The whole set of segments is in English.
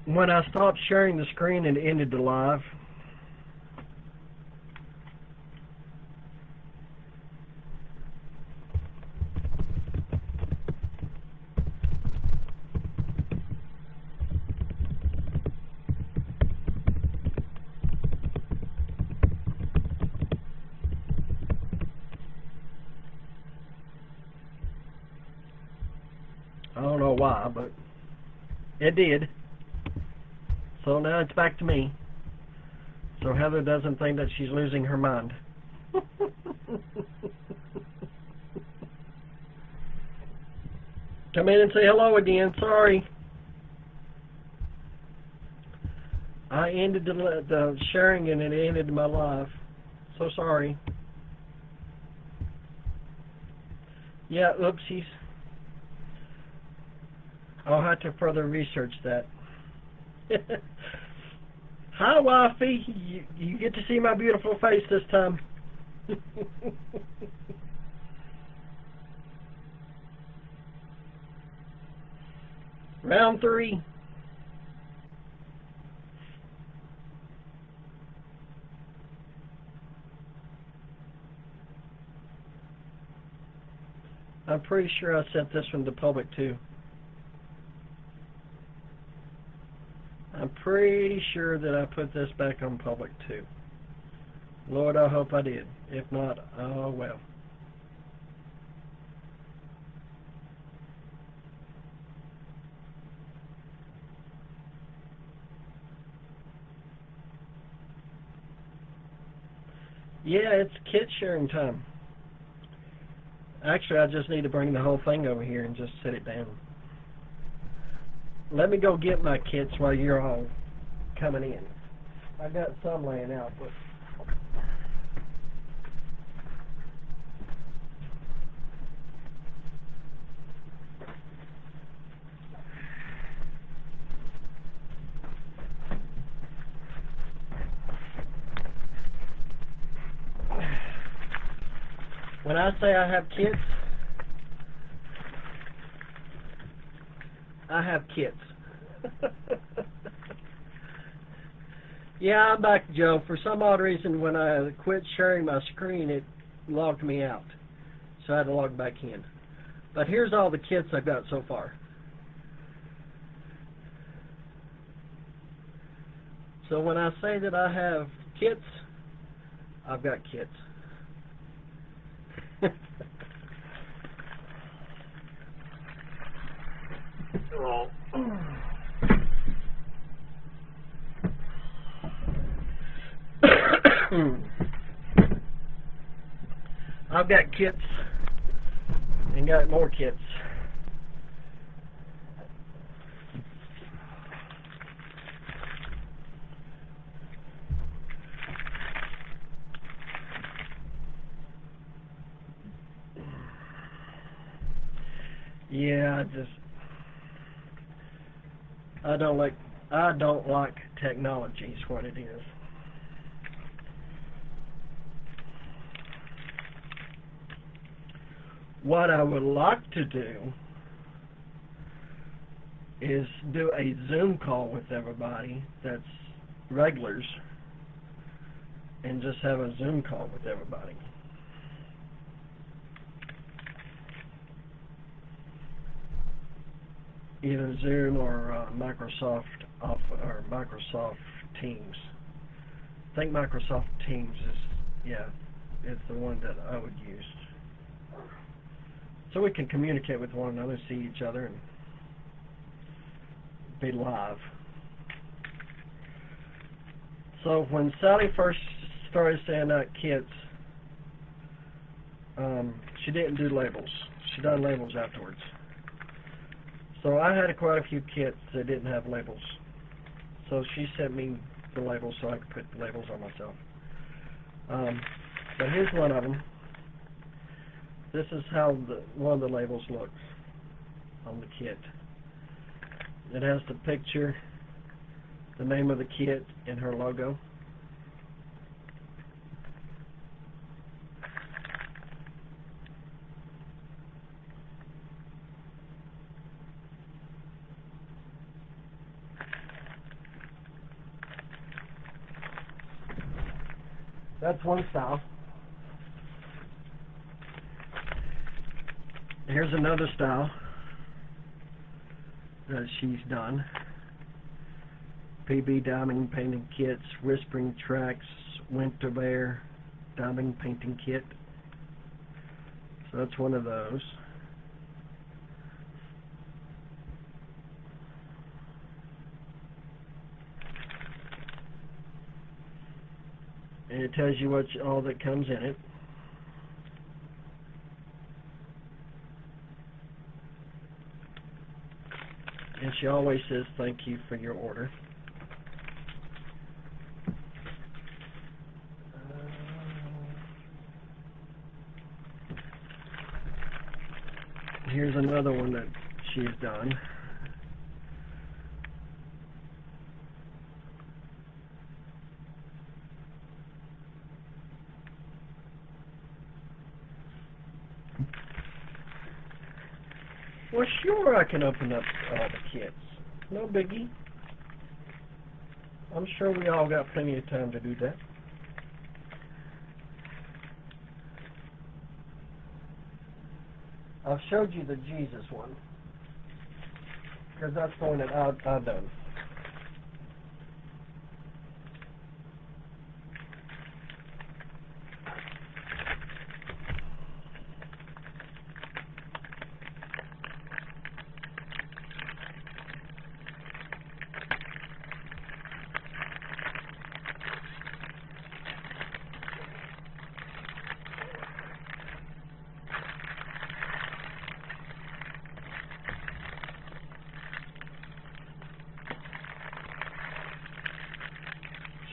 When I stopped sharing the screen, it ended the live. I don't know why, but it did. So now it's back to me. So Heather doesn't think that she's losing her mind. Come in and say hello again. Sorry. I ended the sharing and it ended my live. So sorry. Yeah, oopsies. I'll have to further research that. Hi, wifey. You get to see my beautiful face this time. Round 3. I'm pretty sure I set this one to public too. I'm pretty sure that I put this back on public too. Lord, I hope I did. If not, oh well. Yeah, it's kit sharing time. Actually, I just need to bring the whole thing over here and just set it down. Let me go get my kits while you're all coming in. I got some laying out, but when I say I have kits, I have kits. Yeah, I'm back, Joe. For some odd reason, when I quit sharing my screen, it logged me out. So I had to log back in. But here's all the kits I've got so far. So when I say that I have kits, I've got kits. I've got kits and got more kits. Yeah, I don't like technology is what it is. What I would like to do is do a Zoom call with everybody that's regulars and just have a Zoom call with everybody. Either Zoom or Microsoft Teams. I think Microsoft Teams is the one that I would use. So we can communicate with one another, see each other, and be live. So when Sally first started sending out kits, she didn't do labels. She done labels afterwards. So I had quite a few kits that didn't have labels. So she sent me the labels so I could put the labels on myself. But here's one of them. This is how one of the labels looks on the kit. It has the picture, the name of the kit, and her logo. That's one style. Here's another style that she's done. PDD Diamond Painting Kits, Whispering Tracks, Winter Bear Diamond Painting Kit. So that's one of those. And it tells you all that comes in it. And she always says thank you for your order. Here's another one that she's done. Well, sure, I can open up all the kits. No biggie. I'm sure we all got plenty of time to do that. I've showed you the Jesus one, because that's the one that I've done.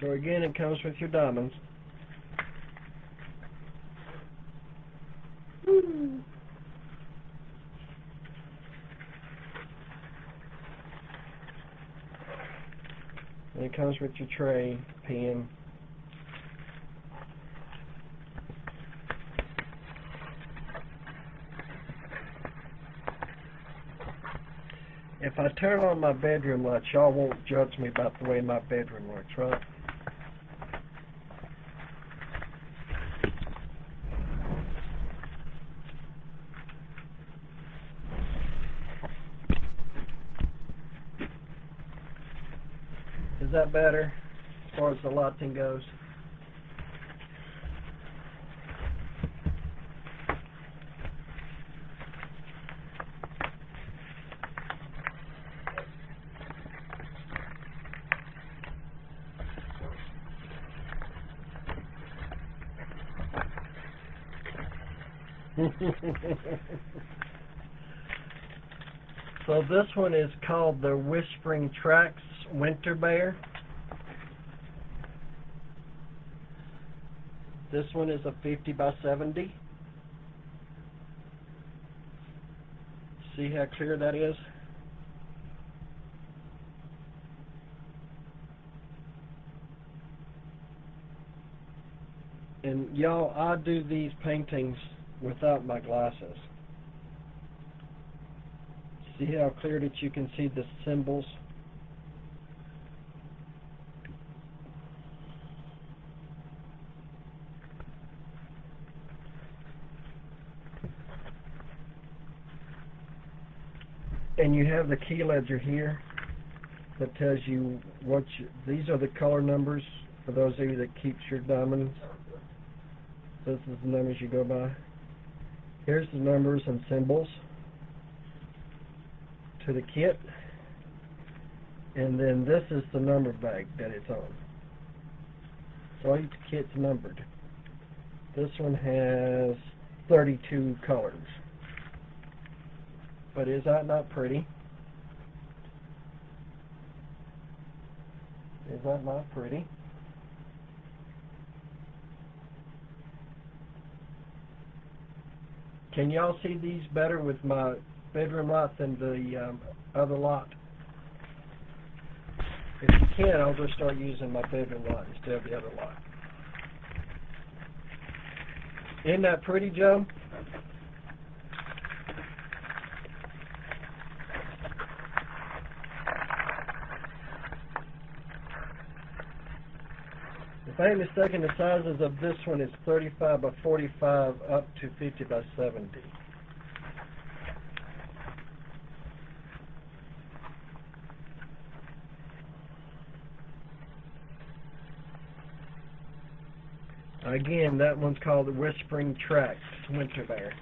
So again, it comes with your diamonds. And it comes with your tray, pen. If I turn on my bedroom lights, y'all won't judge me about the way my bedroom looks, right? Is that better as far as the lighting goes? So this one is called the Whispering Tracks Winter Bear. This one is a 50 by 70. See how clear that is? And y'all, I do these paintings without my glasses. See how clear that you can see the symbols? And you have the key ledger here that tells you these are the color numbers for those of you that keeps your diamonds. This is the numbers you go by. Here's the numbers and symbols to the kit. And then this is the number bag that it's on. So each kit's numbered. This one has 32 colors. But is that not pretty? Is that not pretty? Can y'all see these better with my bedroom light than the other lot? If you can, I'll just start using my bedroom light instead of the other light. Isn't that pretty, Joe? If I ain't mistaken, the sizes of this one is 35 by 45 up to 50 by 70. Again, that one's called the Whispering Tracks Winter Bear.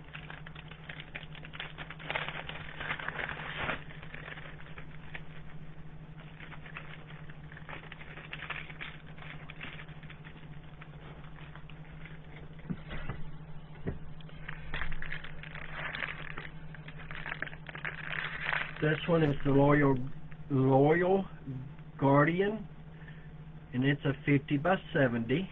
This one is the Loyal Guardian, and it's a 50 by 70.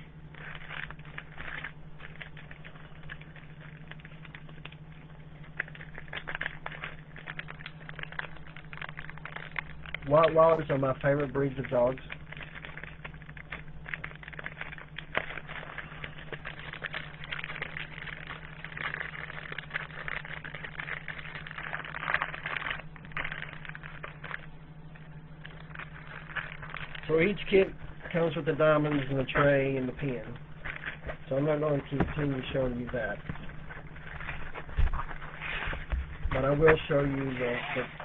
Rottweilers are my favorite breeds of dogs. So each kit comes with the diamonds and the tray and the pin. So I'm not going to continue showing you that. But I will show you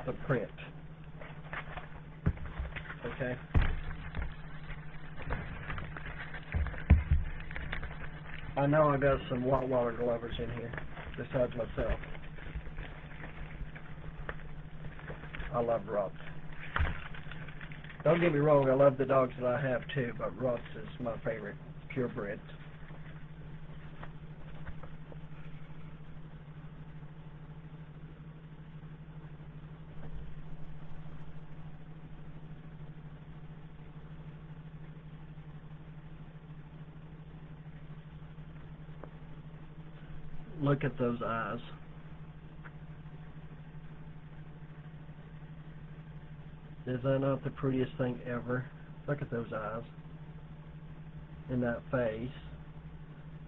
the print. Okay? I know I got some Rottweiler lovers in here, besides myself. I love Rotts. Don't get me wrong, I love the dogs that I have too, but Rotts is my favorite, purebred. Look at those eyes. Is that not the prettiest thing ever? Look at those eyes. And that face.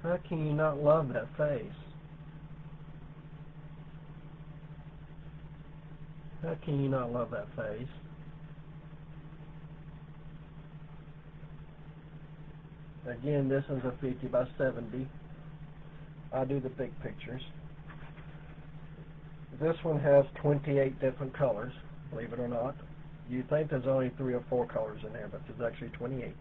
How can you not love that face? How can you not love that face? Again, this is a 50 by 70. I do the big pictures. This one has 28 different colors, believe it or not. You think there's only 3 or 4 colors in there, but there's actually 28.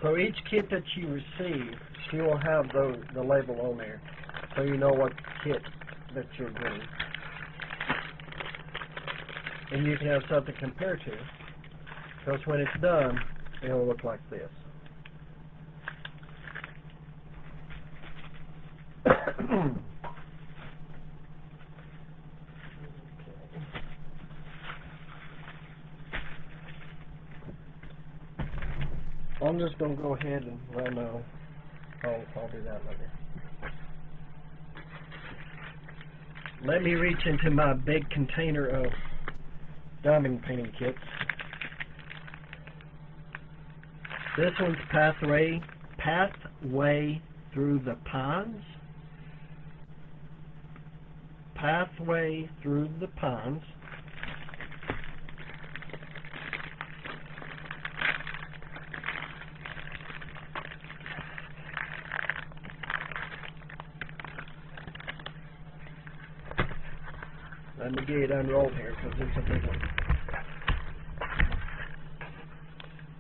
So each kit that you receive, she will have the label on there, so you know what kit that you're getting. And you can have something to compare to, because when it's done, it'll look like this. I'm just going to go ahead and, well, no, I'll do that later. Let me reach into my big container of diamond painting kits. This one's Pathway Through the Pines. Pathway Through the Pines. Let me get it unrolled here because it's a big one.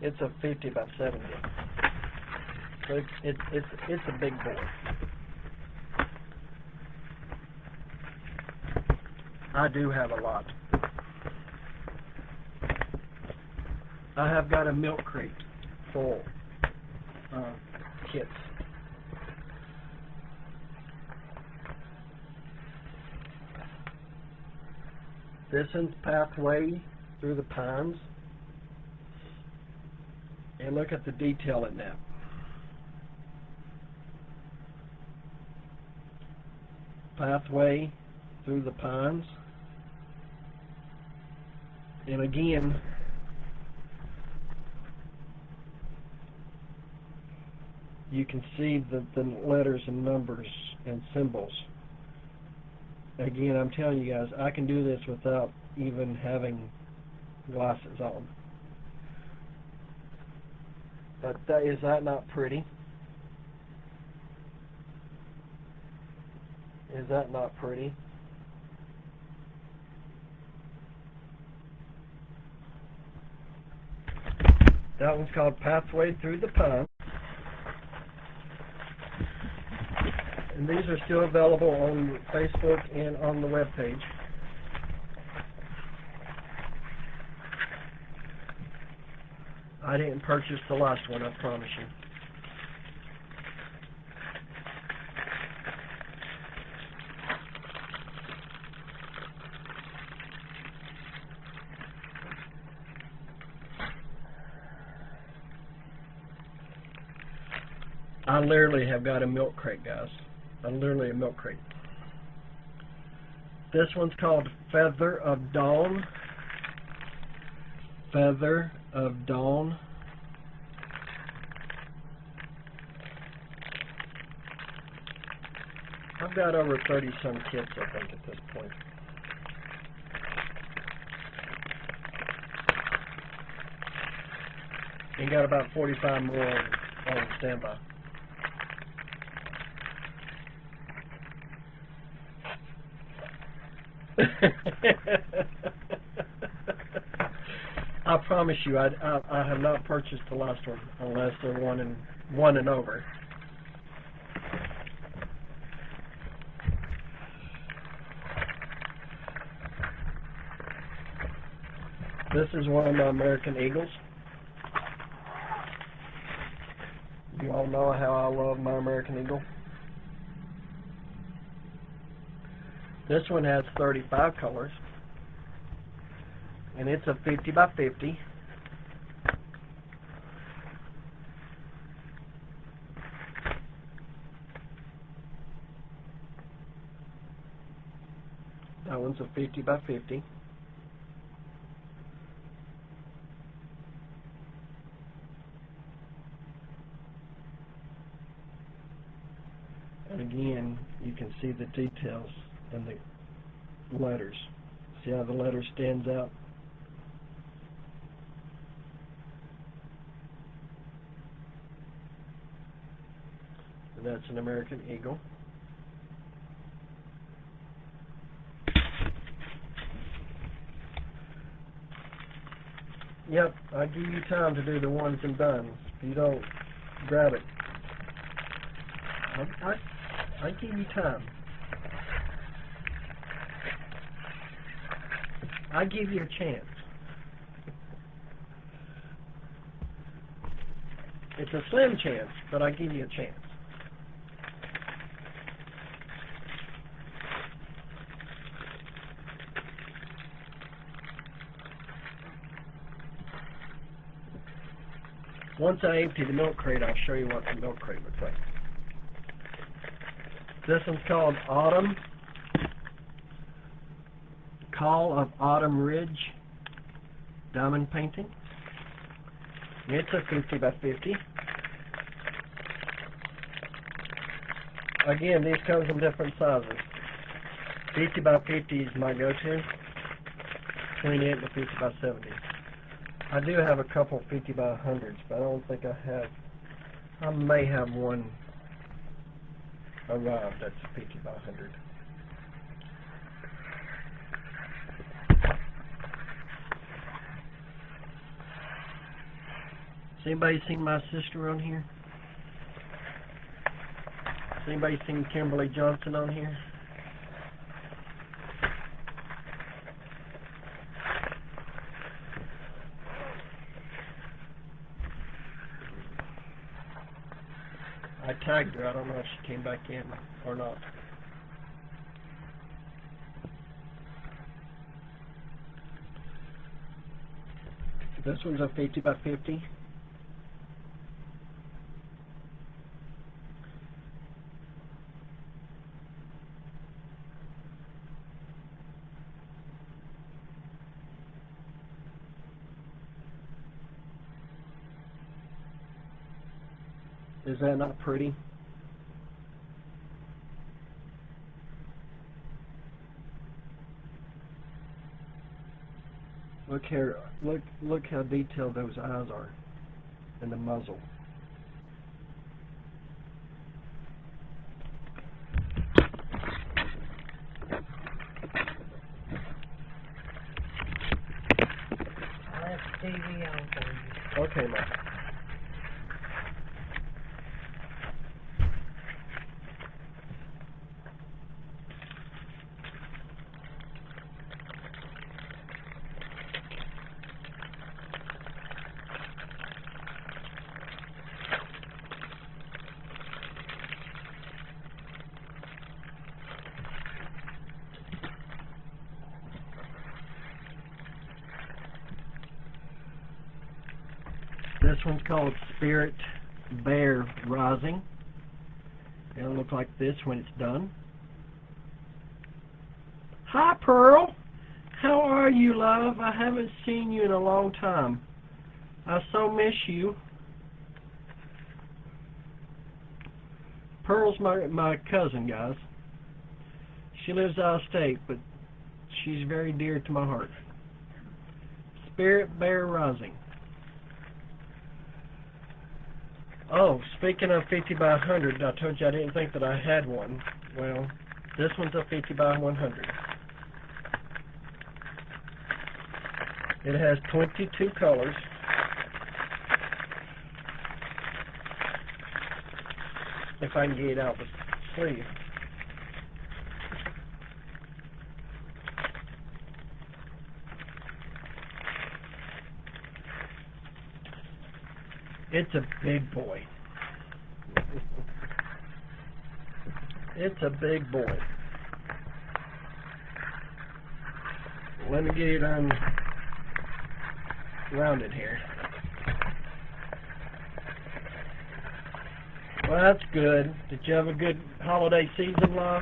It's a 50 by 70. So it's a big boy. I do have a lot. I have got a milk crate full of kits. This one's Pathway Through the Pines. And look at the detail in that. Pathway Through the Pines. And again, you can see the letters and numbers and symbols. Again, I'm telling you guys, I can do this without even having glasses on. But is that not pretty? Is that not pretty? That one's called Pathway Through the Pine. And these are still available on Facebook and on the web page. I didn't purchase the last one, I promise you. I literally have got a milk crate, guys. Literally a milk crate. This one's called Feather of Dawn. Feather of Dawn. I've got over 30-some kits, I think, at this point. And got about 45 more on standby. I promise you, I have not purchased the last one unless they're one and over. This is one of my American Eagles. You all know how I love my American Eagle. This one has 35 colors, and it's a 50 by 50. That one's a 50 by 50. And again, you can see the details and the letters. See how the letter stands out? And that's an American Eagle. Yep, I give you time to do the ones and dones. If you don't grab it, I give you time. I give you a chance. It's a slim chance, but I give you a chance. Once I empty the milk crate, I'll show you what the milk crate looks like. This one's called Autumn. Call of Autumn Ridge Diamond Painting. It's a 50 by 50. Again, these come in different sizes. 50 by 50 is my go-to. 28 to 50 by 70. I do have a couple 50 by 100s, but I don't think I have. I may have one arrived that's 50 by 100. Has anybody seen my sister on here? Has anybody seen Kimberly Johnson on here? I tagged her. I don't know if she came back in or not. This one's a 50 by 50. Is that not pretty? Look here, look how detailed those eyes are, and the muzzle. I'll have the TV on for you. Okay, Mike. This one's called Spirit Bear Rising. It'll look like this when it's done. Hi, Pearl. How are you, love? I haven't seen you in a long time. I so miss you. Pearl's my cousin, guys. She lives out of state, but she's very dear to my heart. Spirit Bear Rising. Oh, speaking of 50 by 100, I told you I didn't think that I had one. Well, this one's a 50 by 100. It has 22 colors. If I can get it out the sleeve. It's a big boy. It's a big boy. Let me get it rounded here. Well, that's good. Did you have a good holiday season, love?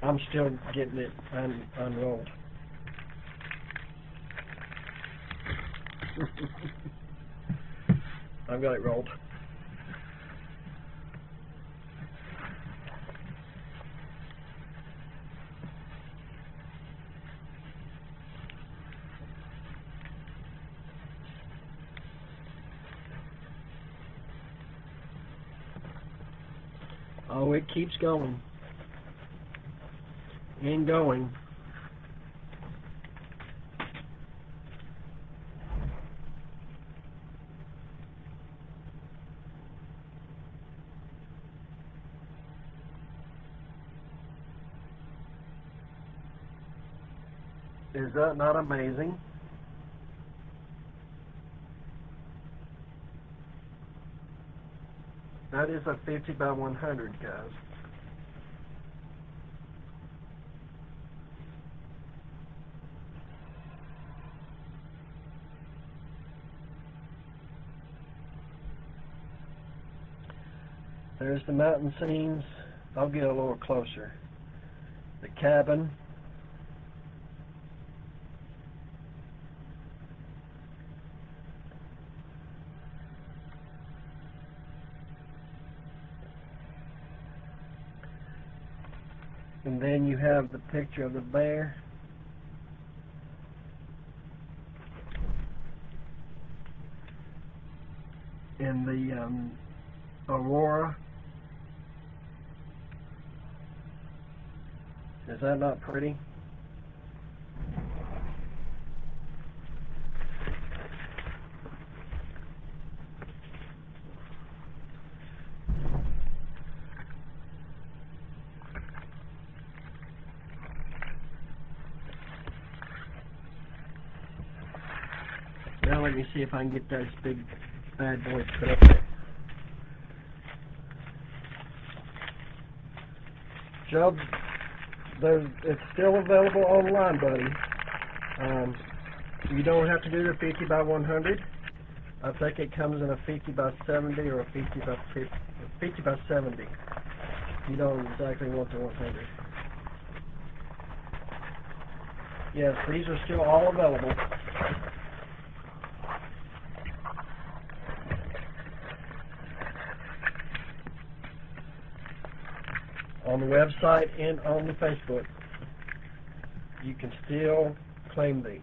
I'm still getting it unrolled. I've got it rolled. Oh, it keeps going. And going. Is that not amazing? That is a 50 by 100, guys. There's the mountain scenes. I'll get a little closer. The cabin. And then you have the picture of the bear. And the aurora. Is that not pretty? Now let me see if I can get this big bad boy put up there. Joe, it's still available online, buddy. You don't have to do the 50 by 100. I think it comes in a 50 by 70 or a 50 by 50. 50 by 70. You know exactly what the 100. Yes, these are still all available. On the website and on the Facebook, you can still claim these.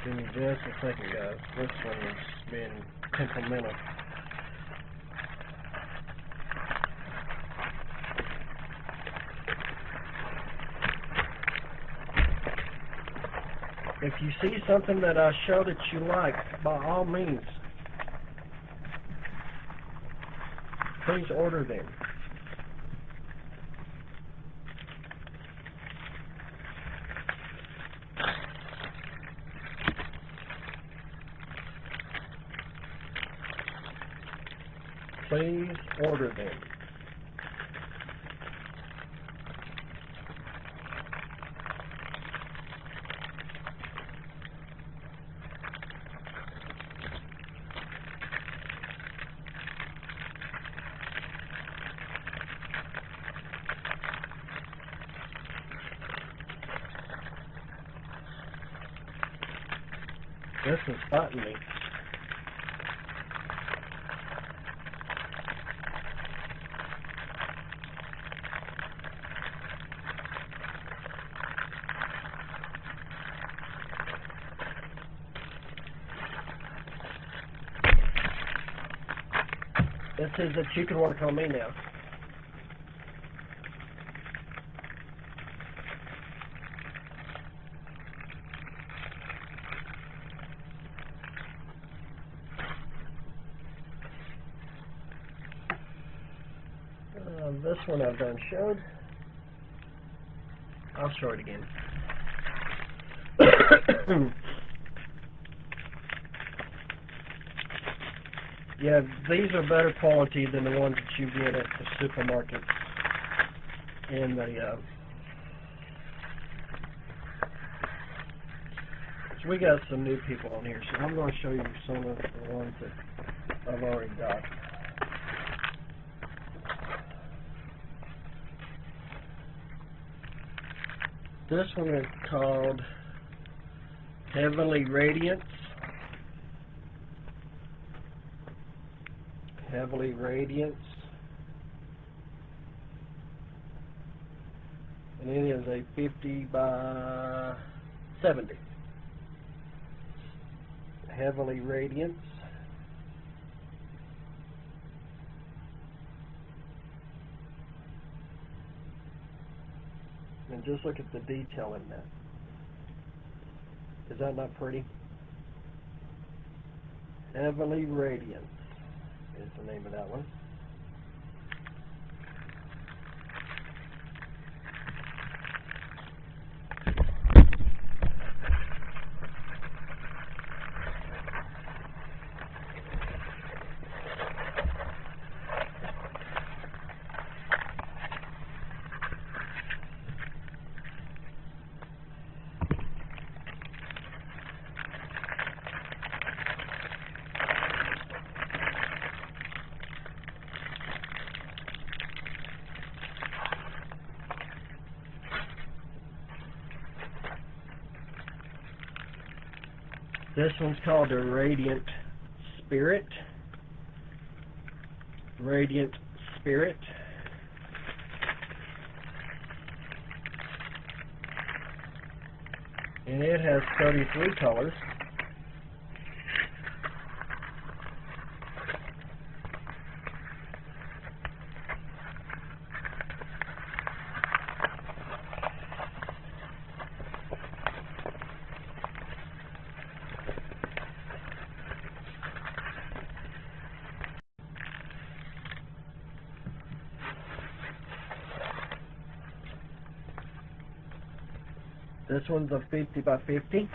Give me just a second, guys. This one has been temperamental. If you see something that I show that you like, by all means, please order them. Please order them. This is biting me. This is that you can work on me now. This one I've done showed. I'll show it again. Yeah, these are better quality than the ones that you get at the supermarket and the so we got some new people on here, so I'm going to show you some of the ones that I've already got. This one is called Heavenly Radiance. Heavenly Radiance. And it is a 50 by 70. Heavenly Radiance. And just look at the detail in that. Is that not pretty? Heavenly Radiance is the name of that one. This one's called a Radiant Spirit. Radiant Spirit. And it has 33 colors. This one's a 50 by 50.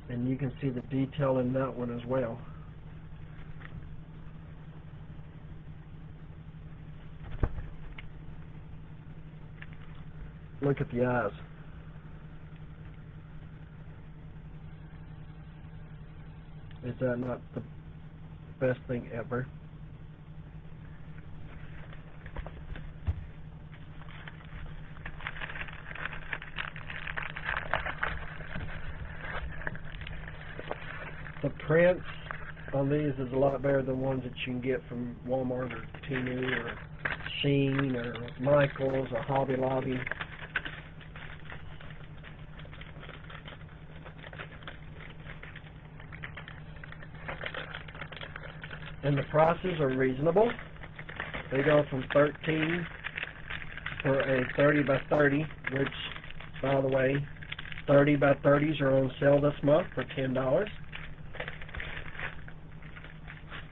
And you can see the detail in that one as well. Look at the eyes. Is that not the best thing ever? The print on these is a lot better than ones that you can get from Walmart or Temu or Sheen or Michaels or Hobby Lobby. And the prices are reasonable. They go from $13 for a 30 by 30, which, by the way, 30 by 30s are on sale this month for $10.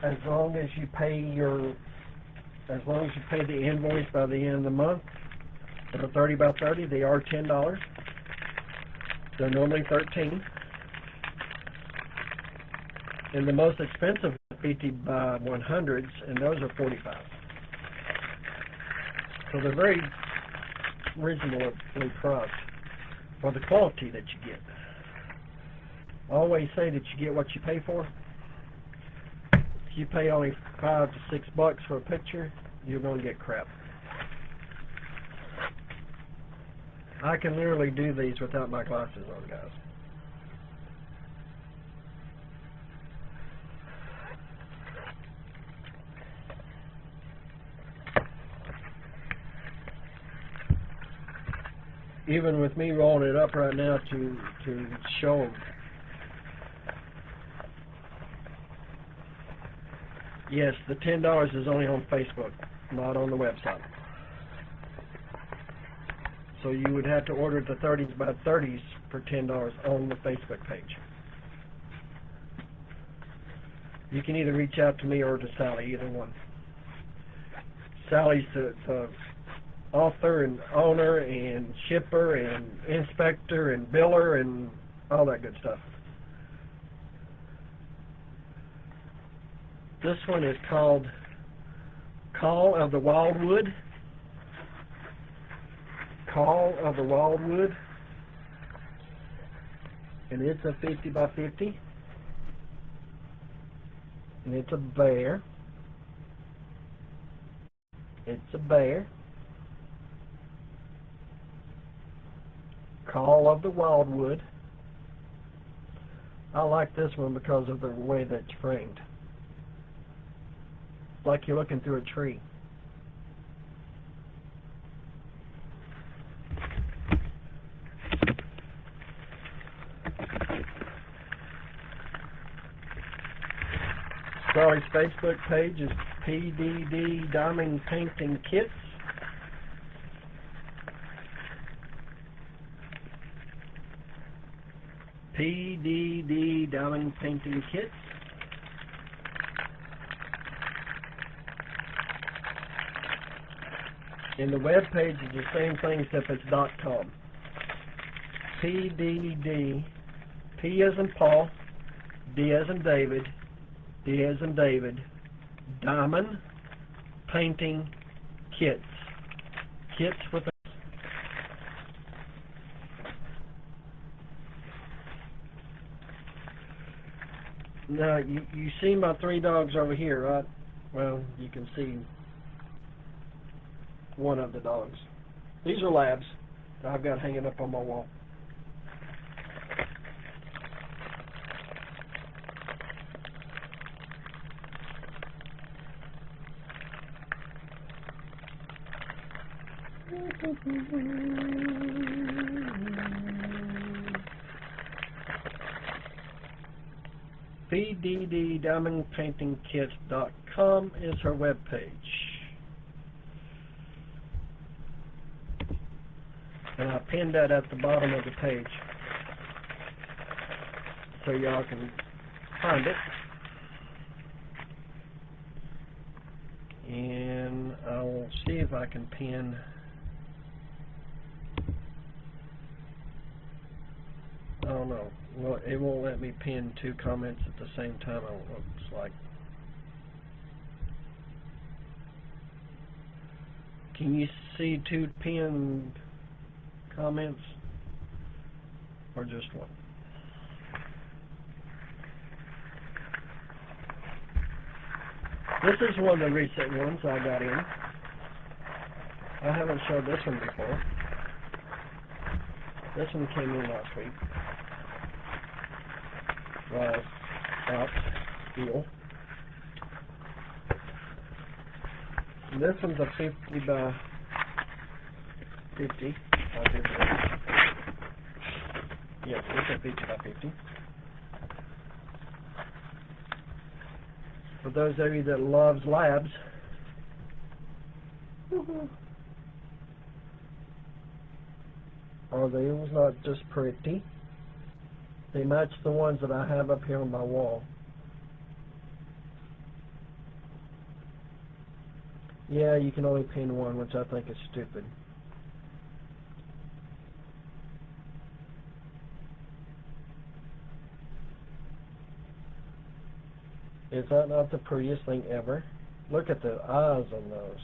As long as you pay the invoice by the end of the month for the 30 by 30, they are $10. They're normally $13. And the most expensive 50 by 100s, and those are $45. So they're very reasonably priced for the quality that you get. I always say that you get what you pay for. If you pay only $5 to $6 for a picture, you're going to get crap. I can literally do these without my glasses on, guys. Even with me rolling it up right now to show them. Yes, the $10 is only on Facebook, not on the website. So you would have to order the 30s by 30s for $10 on the Facebook page. You can either reach out to me or to Sally, either one. Sally's the author and owner and shipper and inspector and biller and all that good stuff. This one is called Call of the Wildwood. Call of the Wildwood. And it's a 50 by 50. And it's a bear. It's a bear. Call of the Wildwood. I like this one because of the way that it's framed. It's like you're looking through a tree. Sally's Facebook page is PDD Diamond Painting Kits. PDD Diamond Painting Kits. And the web page is the same thing except it's .com. PDD, P as in Paul, D as in David, D as in David, Diamond Painting Kits. Kits with a Now, you see my three dogs over here, right? Well, you can see one of the dogs. These are labs that I've got hanging up on my wall. PDDDiamondPaintingKits.com is her webpage. And I pinned that at the bottom of the page so y'all can find it. And I'll see if I can pin. Oh no, well, it won't let me pin two comments at the same time, it looks like. Can you see two pinned comments, or just one? This is one of the recent ones I got in. I haven't showed this one before. This one came in last week. Out steel. This one's a 50 by 50. Yes, it's a 50 by 50. For those of you that loves labs, are these not just pretty? They match the ones that I have up here on my wall. Yeah, you can only pin one, which I think is stupid. Is that not the prettiest thing ever? Look at the eyes on those.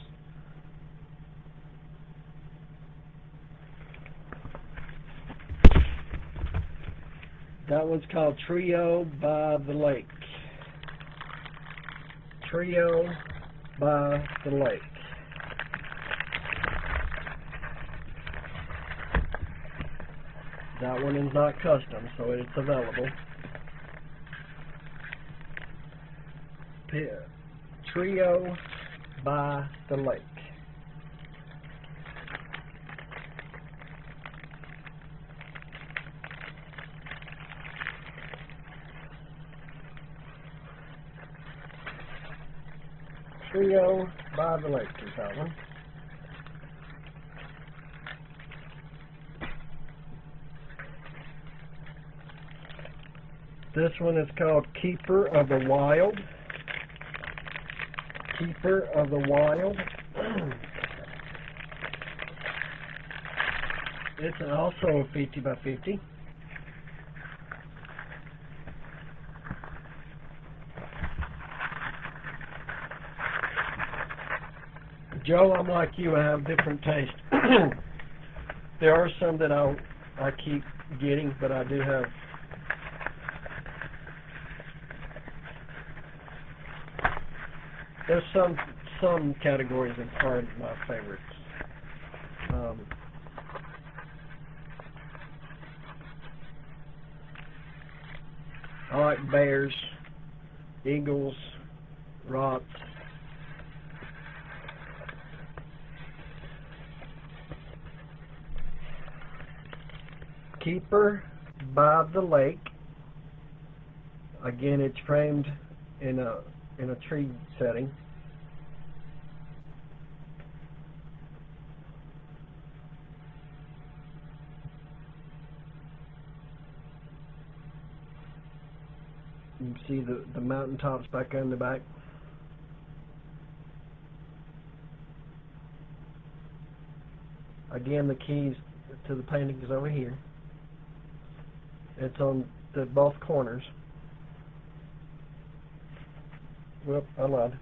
That one's called Trio by the Lake. Trio by the Lake. That one is not custom, so it's available. Trio by the Lake. Trio by the Lake is that one. This one is called Keeper of the Wild. Keeper of the Wild. It's also a 50 by 50. Joe, I'm like you, I have different taste. There are some that I keep getting, but I do have there's some categories that aren't my favorites. I like bears, eagles, rots. Keeper by the Lake. Again, it's framed in a tree setting. You can see the mountaintops back in the back. Again, the keys to the painting is over here. It's on both corners. Whoop, I lied.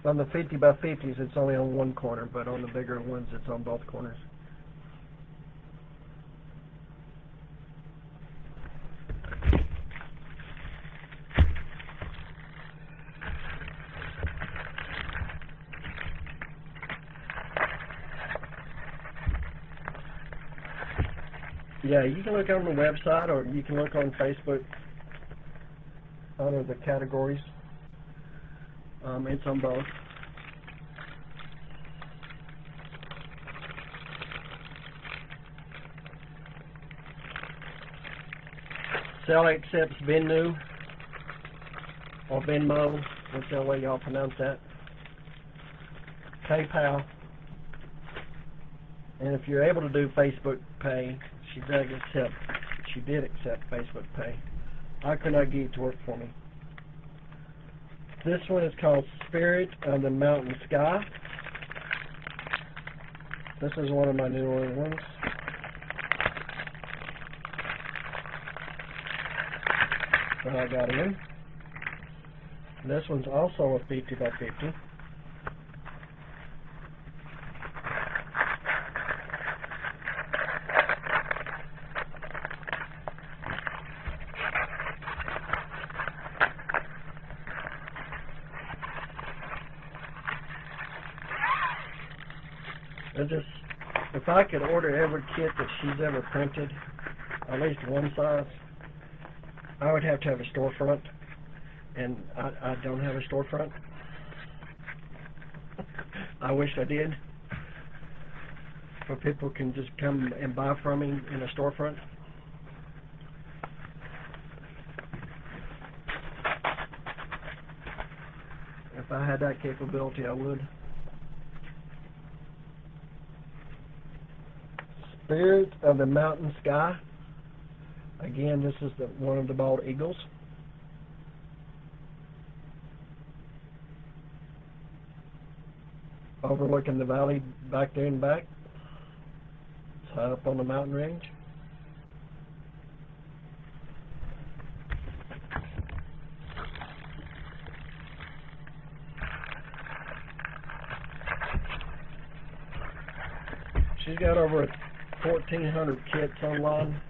On the 50 by 50s, it's only on one corner, but on the bigger ones, it's on both corners. Yeah, you can look on the website, or you can look on Facebook under the categories. It's on both. Seller accepts Venmo or Venmo, whichever way y'all pronounce that. PayPal. And if you're able to do Facebook Pay, she did accept Facebook Pay. I could not get it to work for me. This one is called Spirit of the Mountain Sky. This is one of my newer ones. That I got in. This one's also a 50 by 50. If I could order every kit that she's ever printed, at least one size, I would have to have a storefront, and I don't have a storefront. I wish I did, so people can just come and buy from me in a storefront. If I had that capability, I would. Spirit of the Mountain Sky. Again, this is one of the bald eagles. Overlooking the valley back there and back. It's high up on the mountain range. She's got over 1,400 kits online.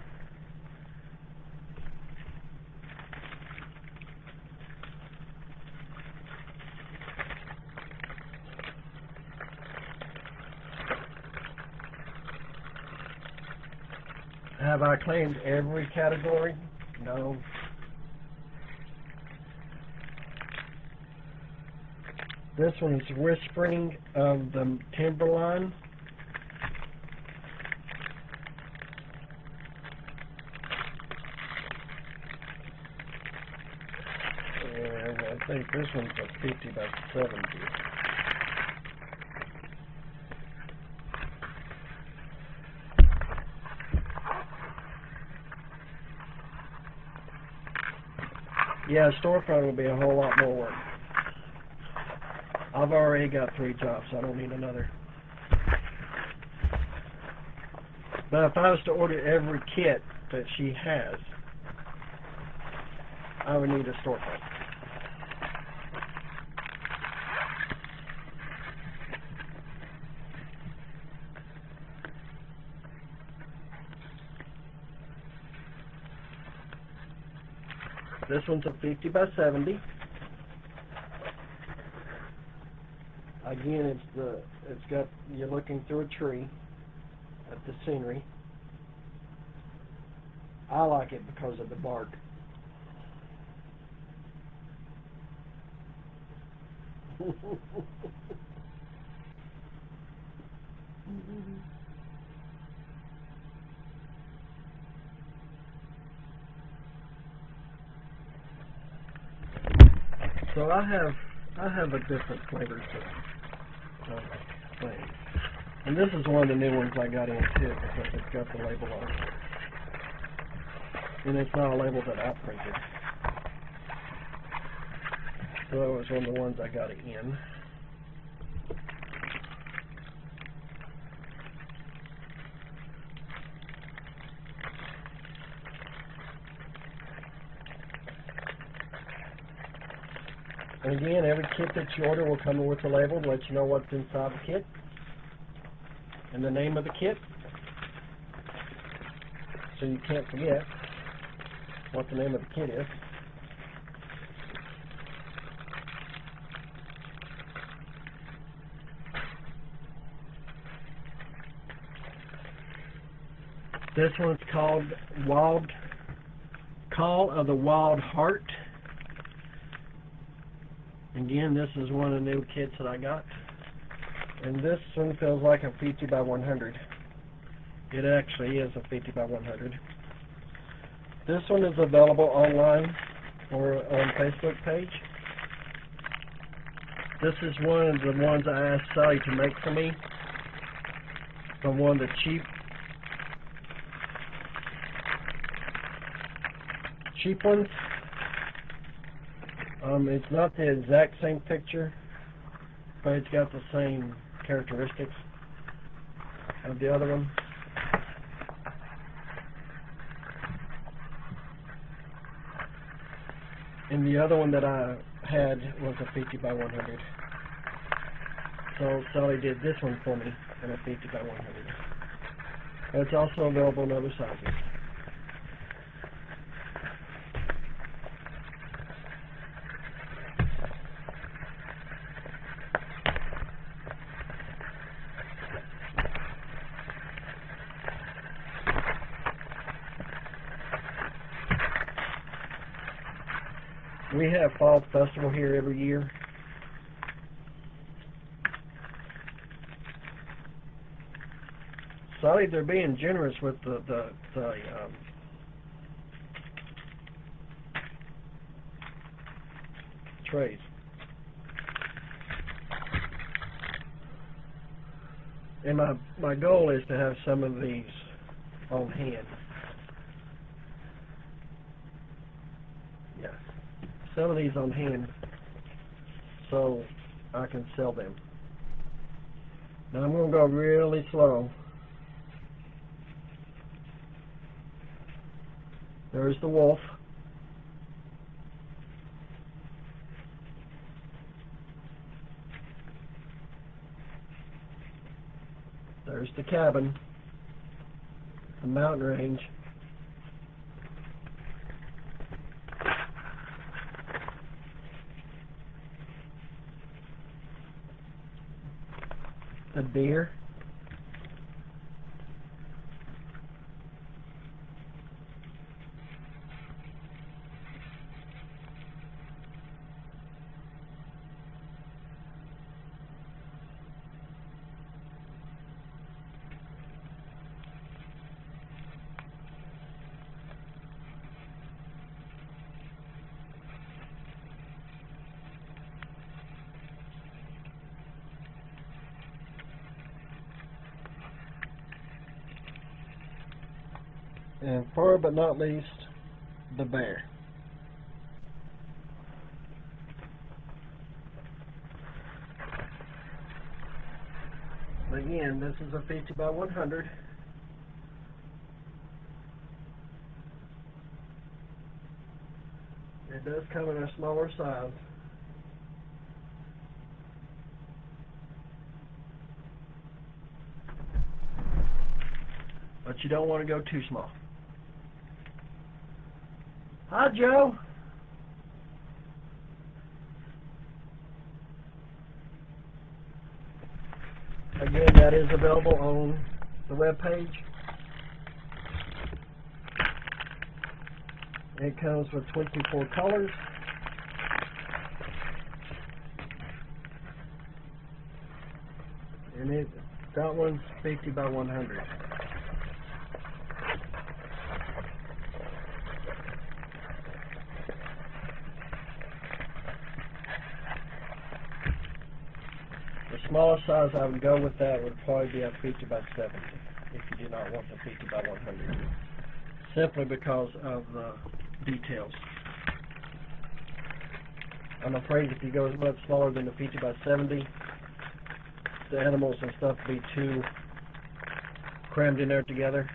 Have I claimed every category? No. This one's Whispering of the Timberline. And I think this one's a 50 by 70. Yeah, storefront would be a whole lot more work. I've already got 3 jobs, so I don't need another. But if I was to order every kit that she has, I would need a storefront. This one's a 50 by 70. Again, you're looking through a tree at the scenery. I like it because of the bark. So I have a different flavors of things. And this is one of the new ones I got in too because it's got the label on it. And it's not a label that I printed. So that was one of the ones I got in. And again, every kit that you order will come with a label to let you know what's inside the kit and the name of the kit, so you can't forget what the name of the kit is. This one's called Call of the Wild Heart. Again, this is one of the new kits that I got. And this one feels like a 50 by 100. It actually is a 50 by 100. This one is available online or on Facebook page. This is one of the ones I asked Sally to make for me from one of the cheap ones. It's not the exact same picture, but it's got the same characteristics of the other one. And the other one that I had was a 50 by 100. So Sally did this one for me in a 50 by 100. But it's also available in other sizes. We have Fall Festival here every year. Sorry, they're being generous with the trays. And my goal is to have some of these on hand. Yes. Some of these on hand so I can sell them. Now I'm going to go really slow. There's the wolf. There's the cabin, the mountain range. The deer. And first but not least, the bear. Again, this is a 50 by 100. It does come in a smaller size. But you don't want to go too small. Hi, Joe. Again, that is available on the web page. It comes with 24 colors. And that one's 50 by 100. The smallest size I would go with that would probably be a 50 by 70 if you do not want the 50 by 100. Simply because of the details. I'm afraid if you go much smaller than the 50 by 70, the animals and stuff would be too crammed in there together,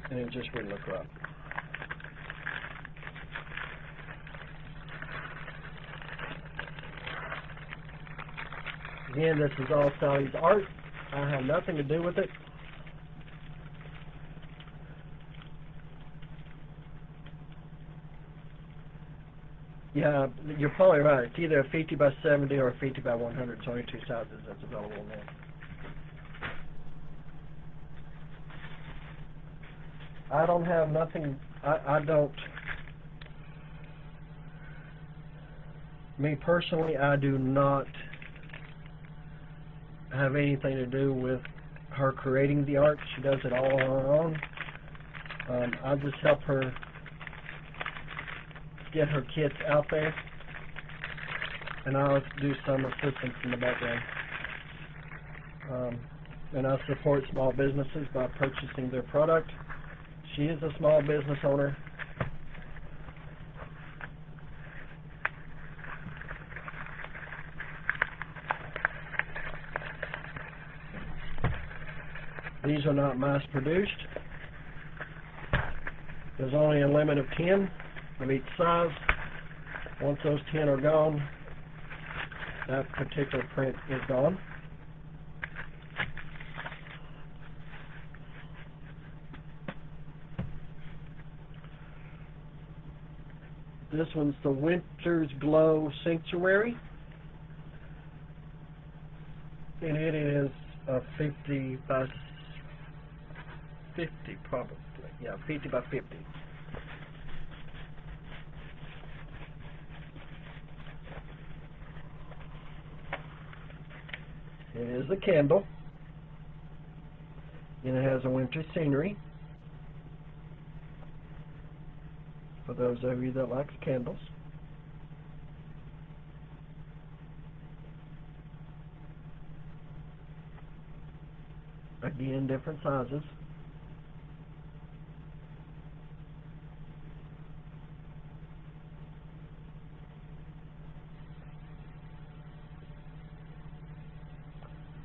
and it just wouldn't look right. Again, this is all Sally's art. I have nothing to do with it. Yeah, you're probably right. It's either a 50 by 70 or a 50 by 100. It's only two sizes that's available now. I don't have nothing. I don't. Me personally, I do not have anything to do with her creating the art. She does it all on her own. I just help her get her kits out there, and I'll do some assistance in the background. And I support small businesses by purchasing their product. She is a small business owner, These are not mass produced. There's only a limit of 10 of each size. Once those 10 are gone, that particular print is gone. This one's the Winter's Glow Sanctuary, and it is a 50 by 50 probably. Yeah, 50 by 50. It is a candle, and it has a winter scenery. For those of you that like candles. Again, different sizes.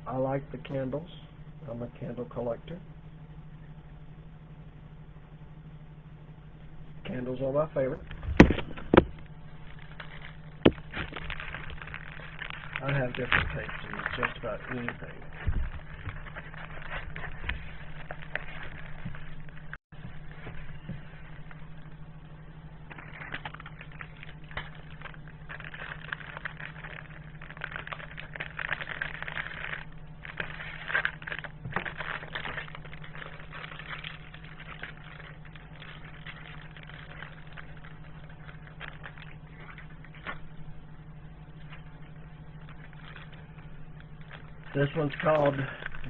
I like the candles. I'm a candle collector. Candles are my favorite. I have different tastes in just about anything. This one's called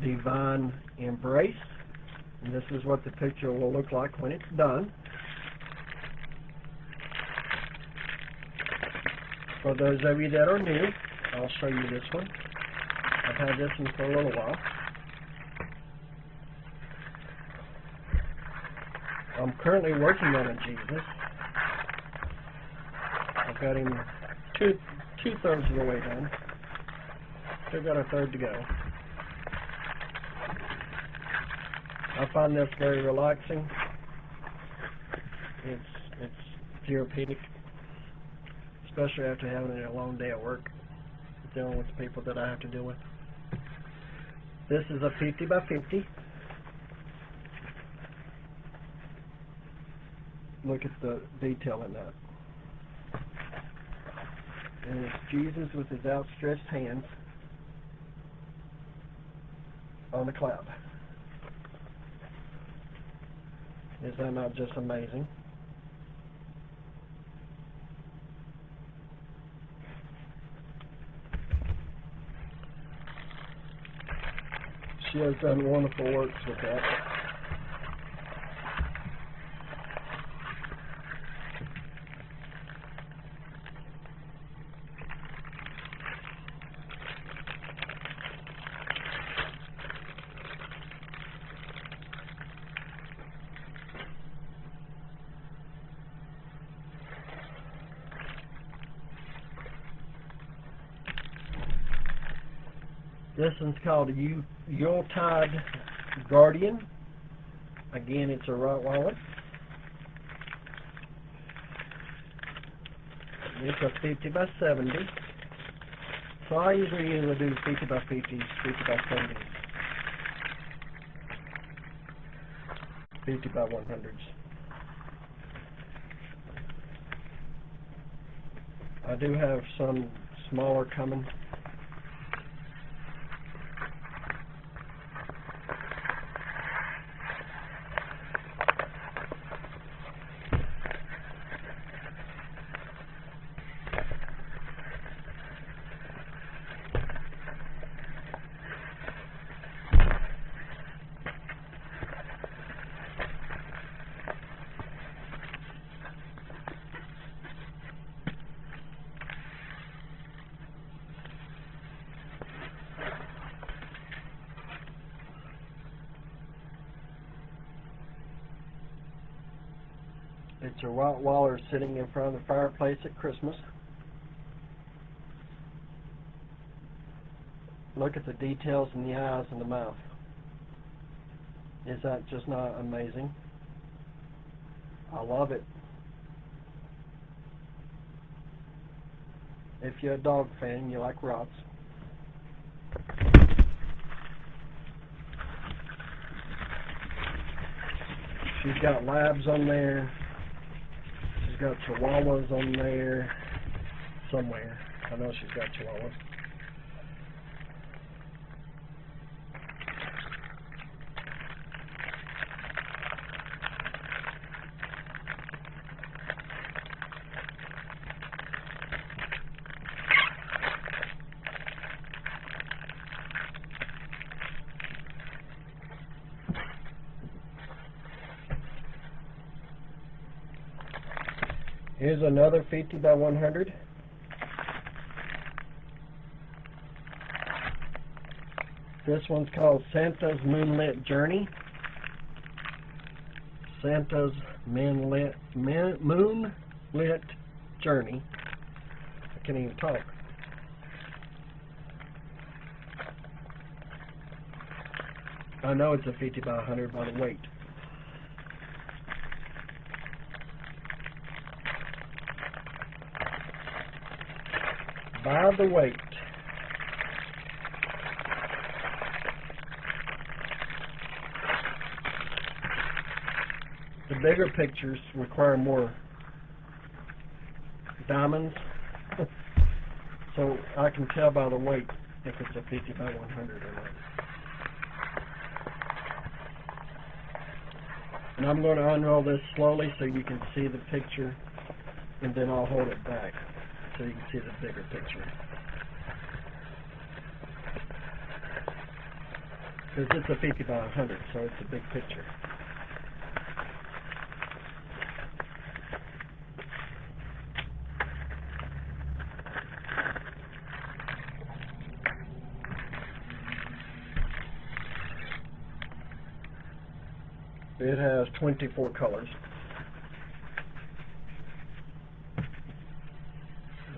Divine Embrace, and this is what the picture will look like when it's done. For those of you that are new, I'll show you this one. I've had this one for a little while. I'm currently working on a Jesus. I've got him two-thirds of the way done. Still got a third to go. I find this very relaxing. It's therapeutic, especially after having a long day at work, dealing with the people that I have to deal with. This is a 50 by 50. Look at the detail in that. And it's Jesus with his outstretched hands on the cloud. Is that not just amazing? She has done wonderful works with that. This one's called Yuletide Guardian. Again, it's a Rottweiler. It's a 50 by 70. So I usually do 50 by 50s, 50 by 70s, 50 by 100s. I do have some smaller coming. It's a Rottweiler sitting in front of the fireplace at Christmas. Look at the details in the eyes and the mouth. Is that just not amazing? I love it. If you're a dog fan, you like rots. She's got labs on there. She's got chihuahuas on there somewhere. I know she's got chihuahuas. Here's another 50 by 100. This one's called Santa's Moonlit Journey. Santa's Moonlit Journey. I can't even talk. I know it's a 50 by 100 by the weight. By the weight. The bigger pictures require more diamonds, so I can tell by the weight if it's a 50 by 100 or not. And I'm going to unroll this slowly so you can see the picture, and then I'll hold it back so you can see the bigger picture. Because it's a 50 by 100, so it's a big picture. It has 24 colors.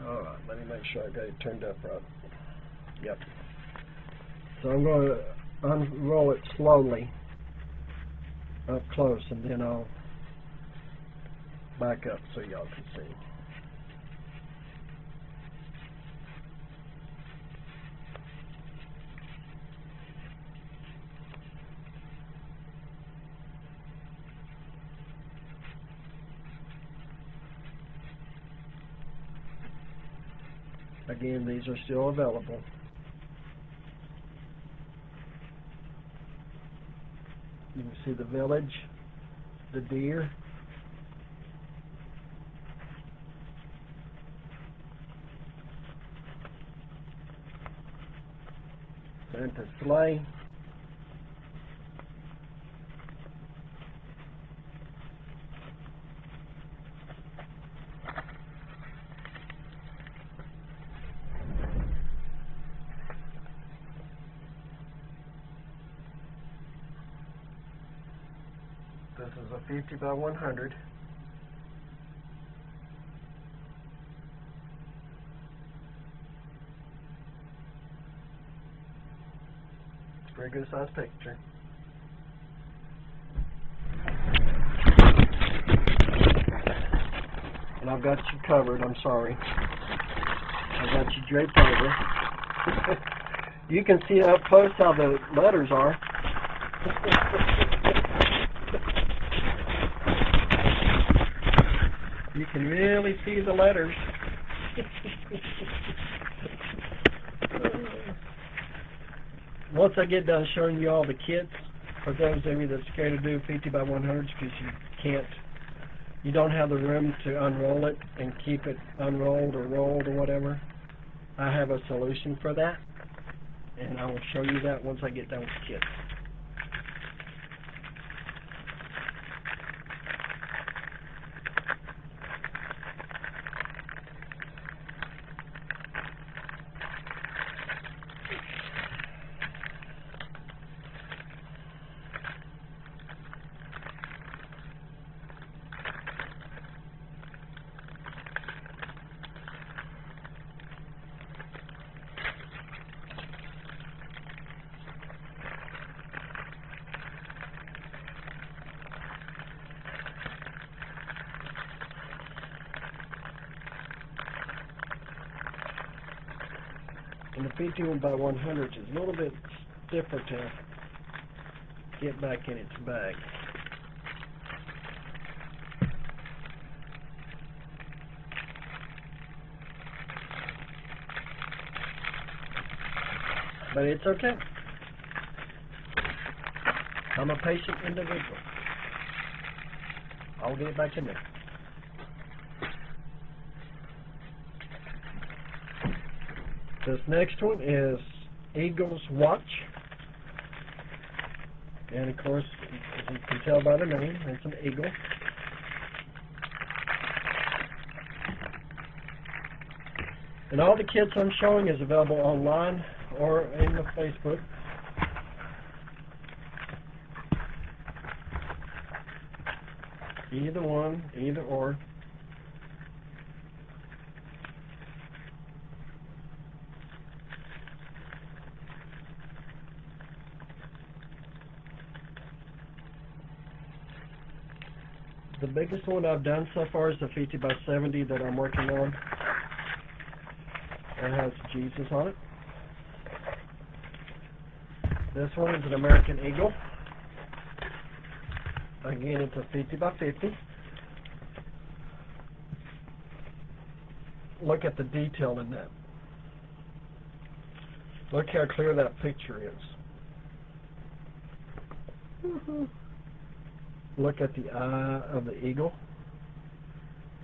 Alright, let me make sure I got it turned up right. Yep. So I'm going to unroll it slowly up close, and then I'll back up so y'all can see. Again, these are still available. You can see the village, the deer, Santa's sleigh, this is a 50 by 100. It's a very good size picture. And I've got you covered, I'm sorry. I've got you draped over. You can see up close how the letters are. You can really see the letters. Once I get done showing you all the kits, for those of you that's scared to do 50 by 100s because you don't have the room to unroll it and keep it unrolled or rolled or whatever, I have a solution for that, and I will show you that once I get done with the kits. And the 51 by 100 is a little bit stiffer to get back in its bag. But it's okay. I'm a patient individual. I'll get it back in there. This next one is Eagle's Watch. And of course, as you can tell by the name, it's an eagle. And all the kits I'm showing is available online or in the Facebook. Either one, either or. The biggest one I've done so far is the 50 by 70 that I'm working on. It has Jesus on it. This one is an American Eagle. Again, it's a 50 by 50. Look at the detail in that. Look how clear that picture is. Look at the eye of the eagle.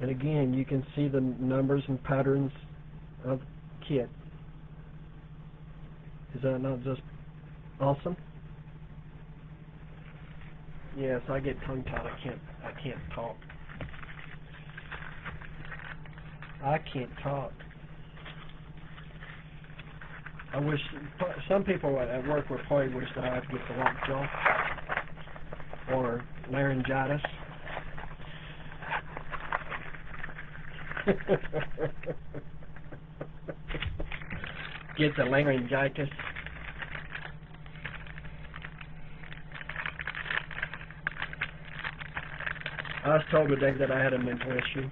And again, you can see the numbers and patterns of the kit. Is that not just awesome? Yes, I get tongue-tied. I can't talk. I can't talk. I wish some people at work would probably wish that I would get the lockjaw or laryngitis. Get the laryngitis. I was told today that I had a mental issue.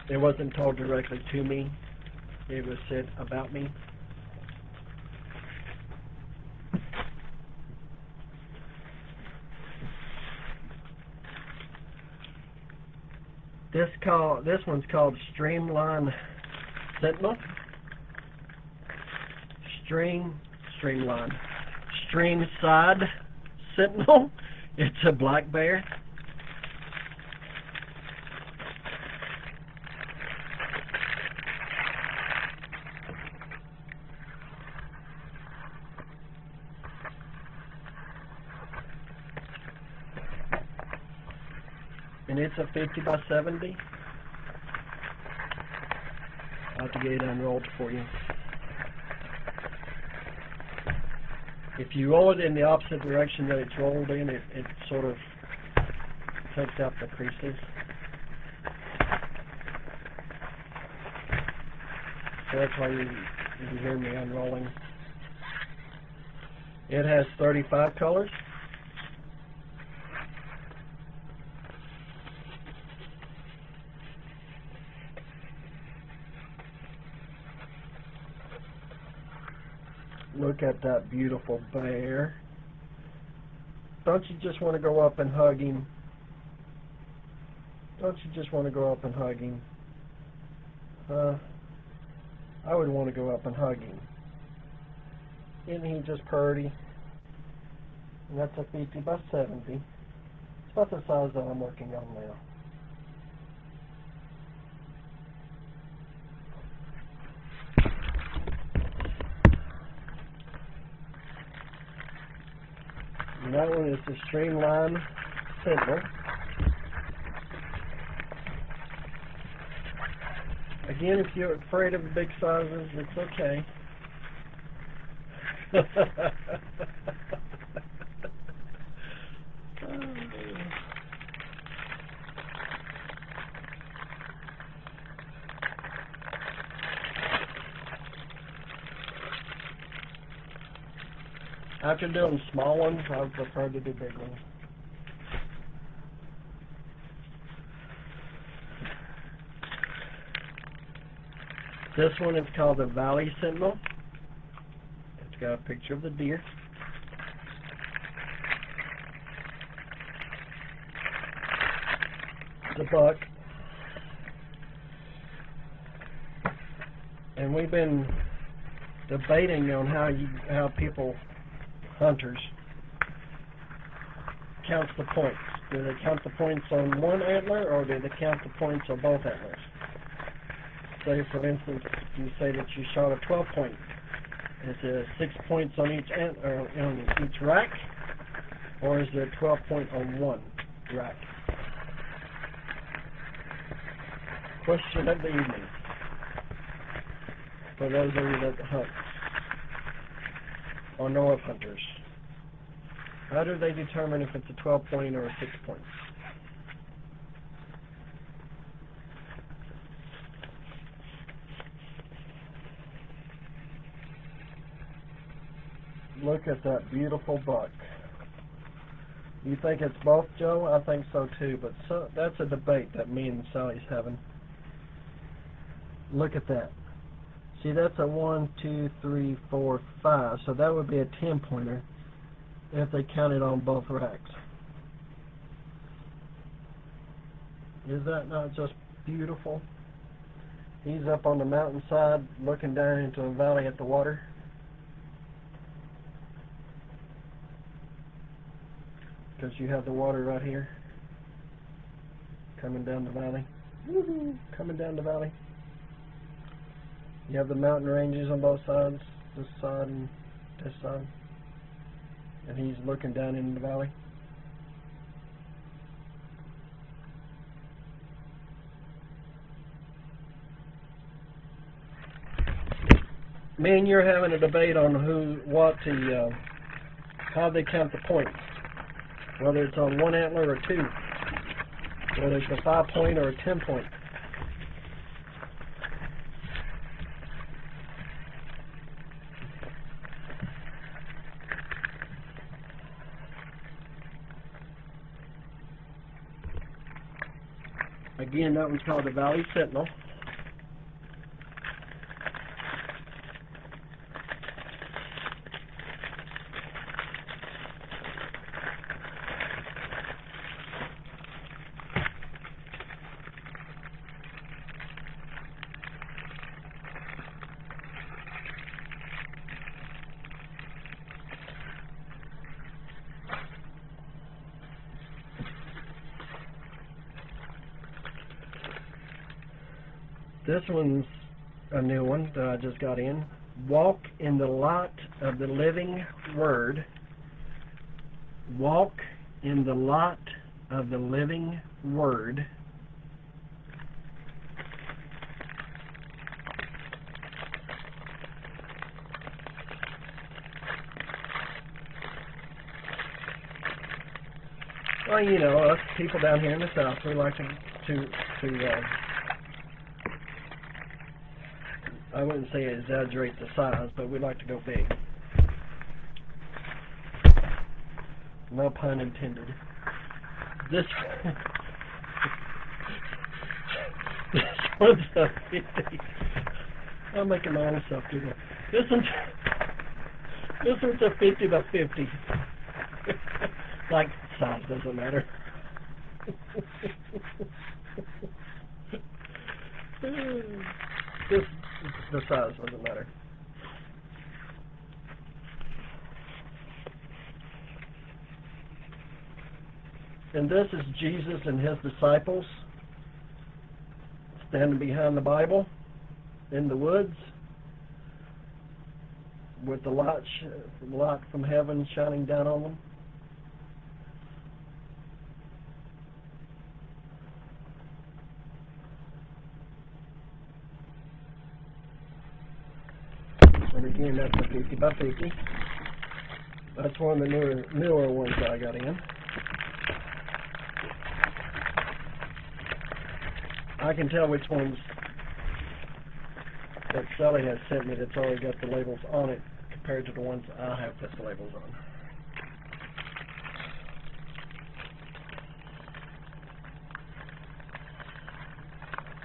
It wasn't told directly to me. It was said about me. This one's called Streamline Sentinel. Streamline. Stream Side Sentinel. It's a black bear. And it's a 50 by 70. I'll have to get it unrolled for you. If you roll it in the opposite direction that it's rolled in, it sort of takes out the creases. So that's why you hear me unrolling. It has 35 colors. Look at that beautiful bear. Don't you just want to go up and hug him? Don't you just want to go up and hug him? I would want to go up and hug him. Isn't he just pretty? And that's a 50 by 70. It's about the size that I'm working on now. And that one is the Streamline Sentinel. Again, if you're afraid of big sizes, it's okay. After doing small ones, I would prefer to do big ones. This one is called the Valley Sentinel. It's got a picture of the deer. The buck. And we've been debating on how people, hunters, count the points. Do they count the points on one antler, or do they count the points on both antlers? Say, for instance, you say that you shot a 12-point. Is there 6 points on each antler, on each rack, or is there 12 points on one rack? Question of the evening, for those of you that hunt or know of hunters. How do they determine if it's a 12-point or a 6-point? Look at that beautiful buck. You think it's both, Joe? I think so too, but that's a debate that me and Sally's having. Look at that. See, that's a 1, 2, 3, 4, 5, so that would be a 10-pointer if they counted on both racks. Is that not just beautiful? He's up on the mountainside looking down into a valley at the water. Because you have the water right here coming down the valley. Woohoo! Coming down the valley. You have the mountain ranges on both sides, this side and this side. And he's looking down in the valley. Me and you're having a debate on how they count the points. Whether it's on one antler or two. Whether it's a 5-point or a 10-point. Again, that one's called the Valley Sentinel. This one's a new one that I just got in. Walk in the light of the living word. Walk in the light of the living word. Well, you know, us people down here in the South, we like to I wouldn't say exaggerate the size, but we like to go big. No pun intended. This one's a 50. I'm making my own stuff giggle. This one's a 50 by 50. Like, size doesn't matter. The size doesn't matter. And this is Jesus and his disciples standing behind the Bible in the woods with the light from heaven shining down on them. And again, that's a 50 by 50. That's one of the newer ones that I got in. I can tell which ones that Sally has sent me that's already got the labels on it compared to the ones I have put the labels on.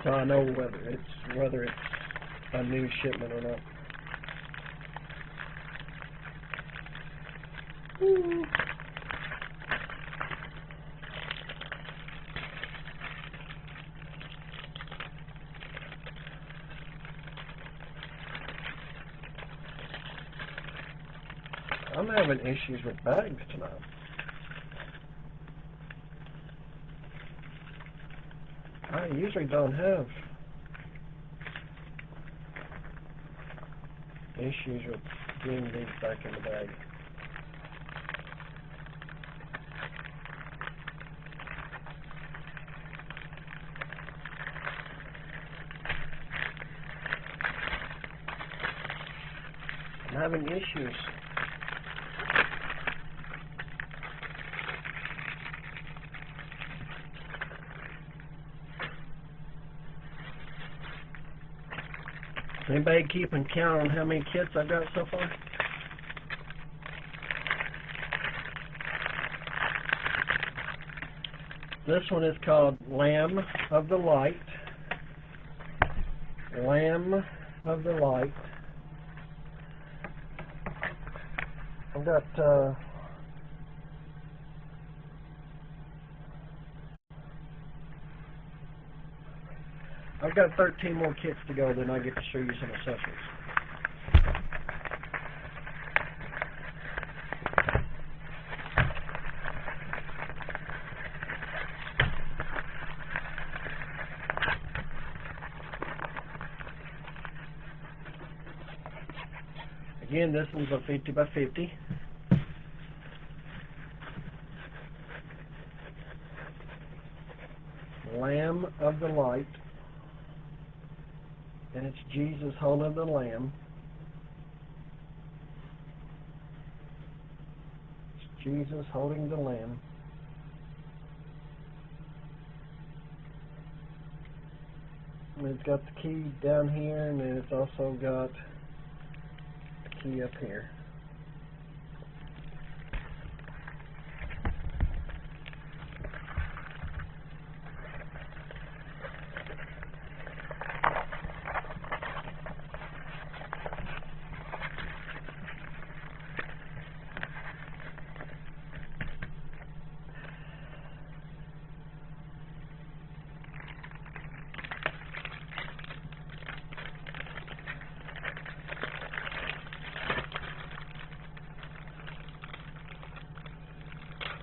So I know whether it's a new shipment or not. I'm having issues with bags tonight. I usually don't have issues with getting these back in the bag. I'm having issues. Anybody keeping count on how many kits I've got so far? This one is called Lamb of the Light. Lamb of the Light. I've got 13 more kits to go, then I get to show you some accessories. Again, this one's a 50 by 50. Lamb of the Light. And it's Jesus holding the lamb. It's Jesus holding the lamb. And it's got the key down here, and then it's also got the key up here.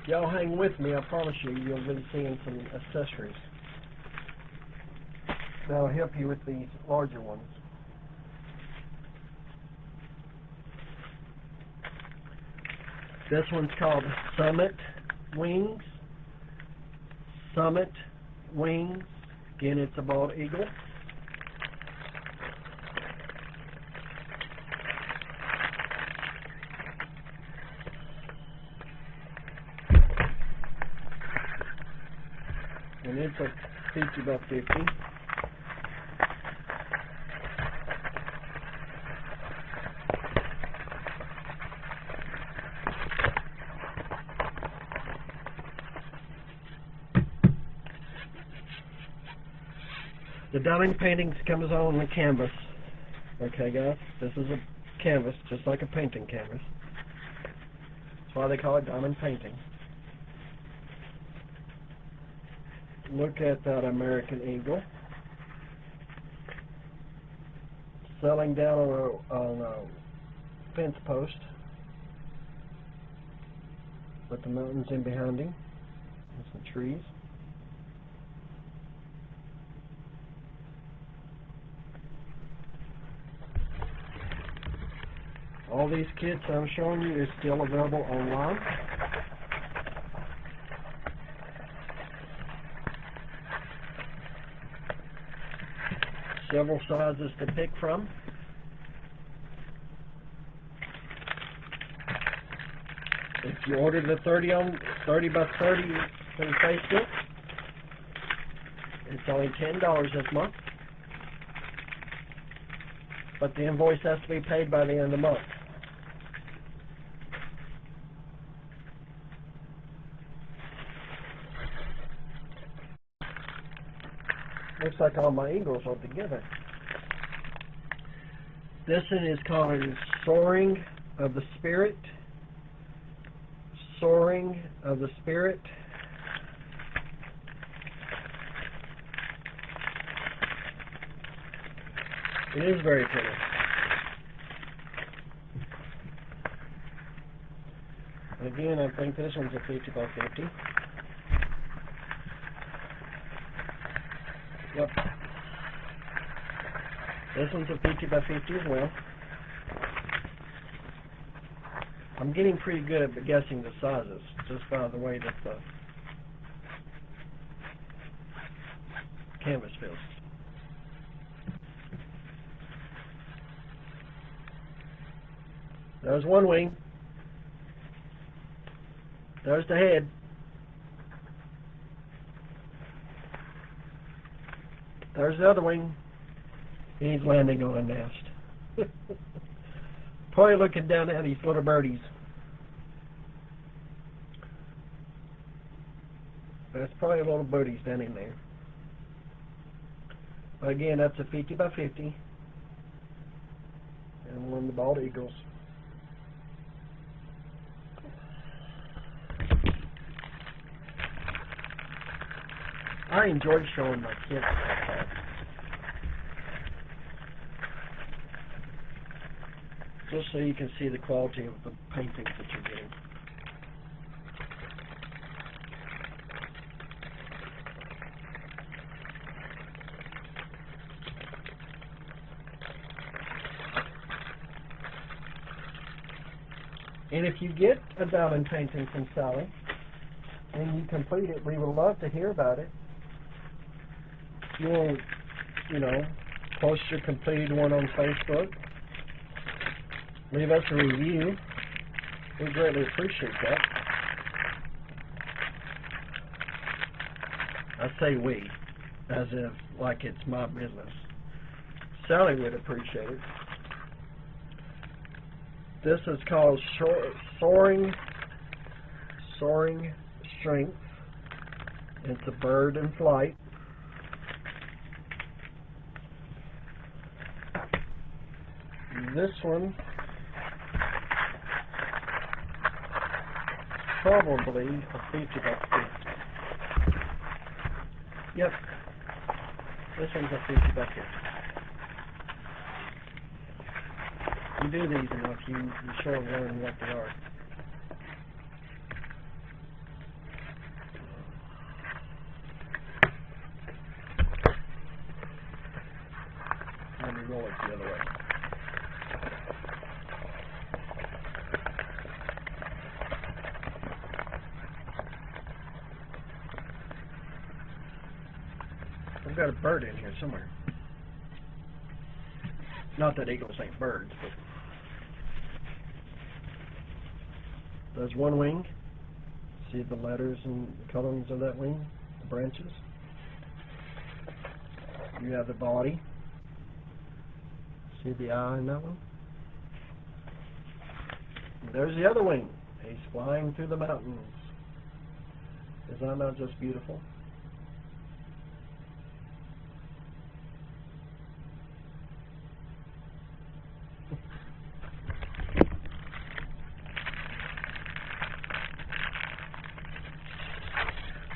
Y'all hang with me, I promise you, you'll be seeing some accessories that'll help you with these larger ones. This one's called Summit Wings. Summit Wings. Again, it's a bald eagle. And it's a 50 by 50. The diamond paintings comes on the canvas. Okay, guys? This is a canvas, just like a painting canvas. That's why they call it diamond painting. Look at that American eagle settling down on a fence post with the mountains in behind him and some trees. All these kits I'm showing you is still available online. Several sizes to pick from. If you order the 30 by 30 from Facebook, it's only $10 this month. But the invoice has to be paid by the end of the month. Looks like all my eagles are together. This one is called Soaring of the Spirit. Soaring of the Spirit. It is very pretty. Again, I think this one's a 50 by 50. Yep. This one's a 50 by 50 as well. I'm getting pretty good at guessing the sizes, just by the way that the canvas feels. There's one wing. There's the head. There's the other wing. He's landing on a nest. Probably looking down at these little birdies. That's probably little birdies down in there. But again, that's a 50 by 50. And one of the bald eagles. I enjoy showing my kids like that. Just so you can see the quality of the paintings that you're getting. And if you get a diamond painting from Sally and you complete it, we would love to hear about it. You'll, post your completed one on Facebook. Leave us a review. We greatly appreciate that. I say we, as if like it's my business. Sally would appreciate it. This is called Soaring Strength. It's a bird in flight. This one probably a 50 by 50. Yep. This one's a 50 by 50. You do these enough, you sure learn what they are. Let me roll it the other way. I've got a bird in here somewhere. Not that eagles ain't birds, but there's one wing. See the letters and the colorings of that wing, the branches. You have the body. See the eye in that one? And there's the other wing. He's flying through the mountains. Is that not just beautiful?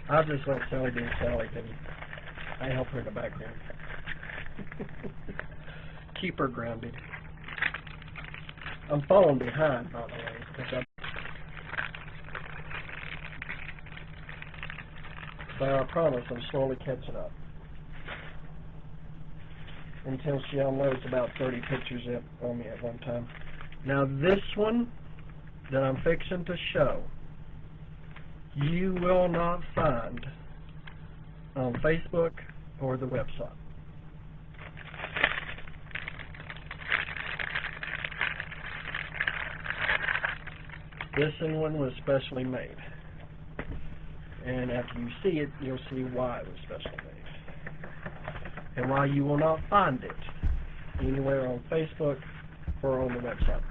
I'll just let Sally do Sally, and I help her in the background. Keep her grounded. I'm falling behind, by the way, but I promise I'm slowly catching up. Until she unloads about 30 pictures on me at one time. Now this one that I'm fixing to show, you will not find on Facebook or the website. This one was specially made. And after you see it, you'll see why it was specially made. And why you will not find it anywhere on Facebook or on the website.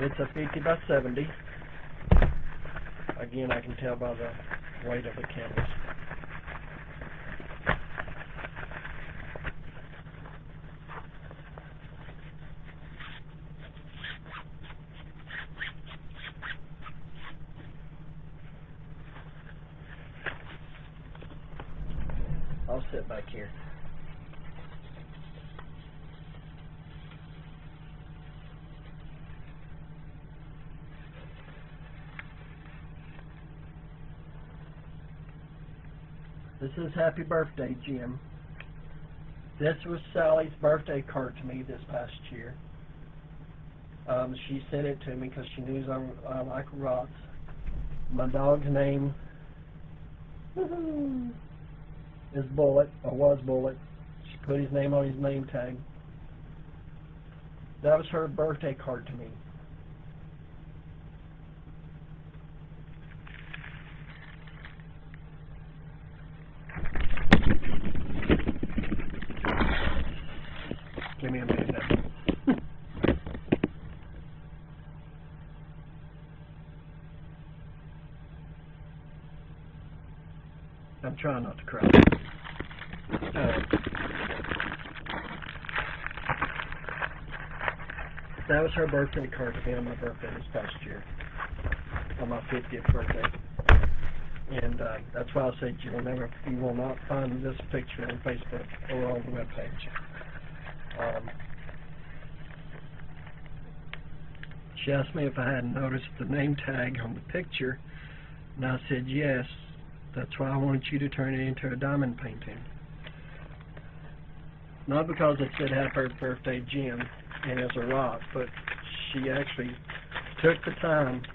It's a 50 by 70. Again, I can tell by the weight of the canvas. I'll sit back here. This is Happy Birthday, Jim. This was Sally's birthday card to me this past year. She sent it to me because she knows I like rocks. My dog's name is Bullet, or was Bullet. She put his name on his name tag. That was her birthday card to me. Give me a minute now. I'm trying not to cry. That was her birthday card to me on my birthday this past year, on my 50th birthday. And that's why I said you will not find this picture on Facebook or on the webpage. She asked me if I hadn't noticed the name tag on the picture, and I said yes. That's why I wanted you to turn it into a diamond painting. Not because it said Happy Birthday Jim and as a rock, but she actually took the time to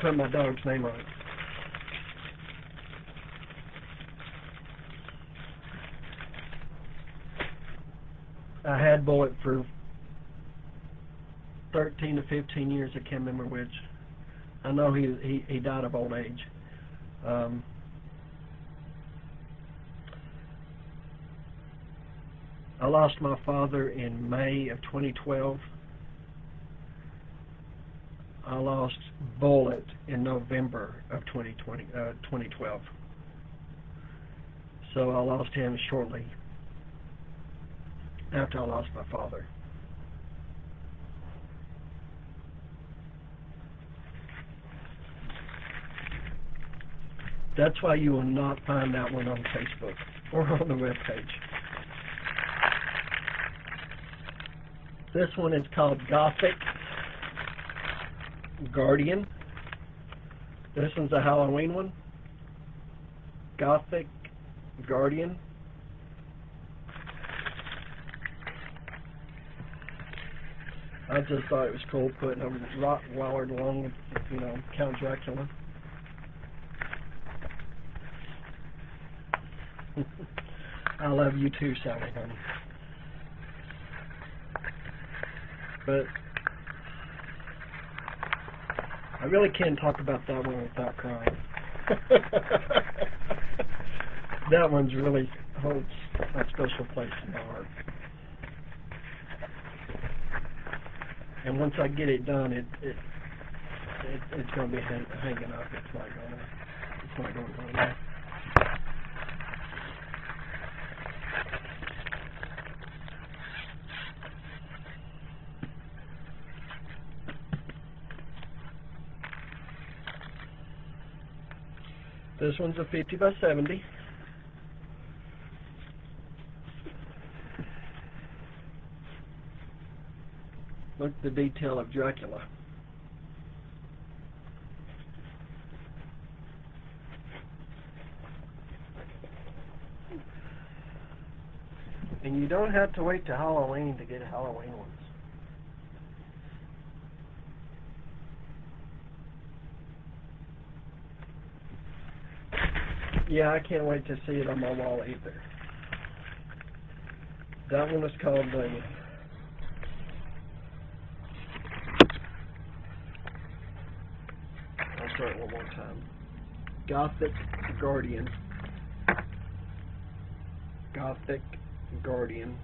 put my dog's name on it. I had Bullet for 13 to 15 years. I can't remember which. I know he died of old age. I lost my father in May of 2012. I lost Bullet in November of 2012. So I lost him shortly after I lost my father. That's why you will not find that one on Facebook or on the webpage. This one is called Gothic Guardian. This one's a Halloween one. Gothic Guardian. I just thought it was cool putting a Rottweiler along with, Count Dracula. I love you too, Sally, honey. But I really can't talk about that one without crying. That one's really holds a special place in my heart. And once I get it done, it's going to be hanging up. It's not going to go away. This one's a 50 by 70. Look at the detail of Dracula. And you don't have to wait till Halloween to get Halloween ones. Yeah, I can't wait to see it on my wall either. That one is called the I'll start one more time. Gothic Guardian. Gothic Guardian.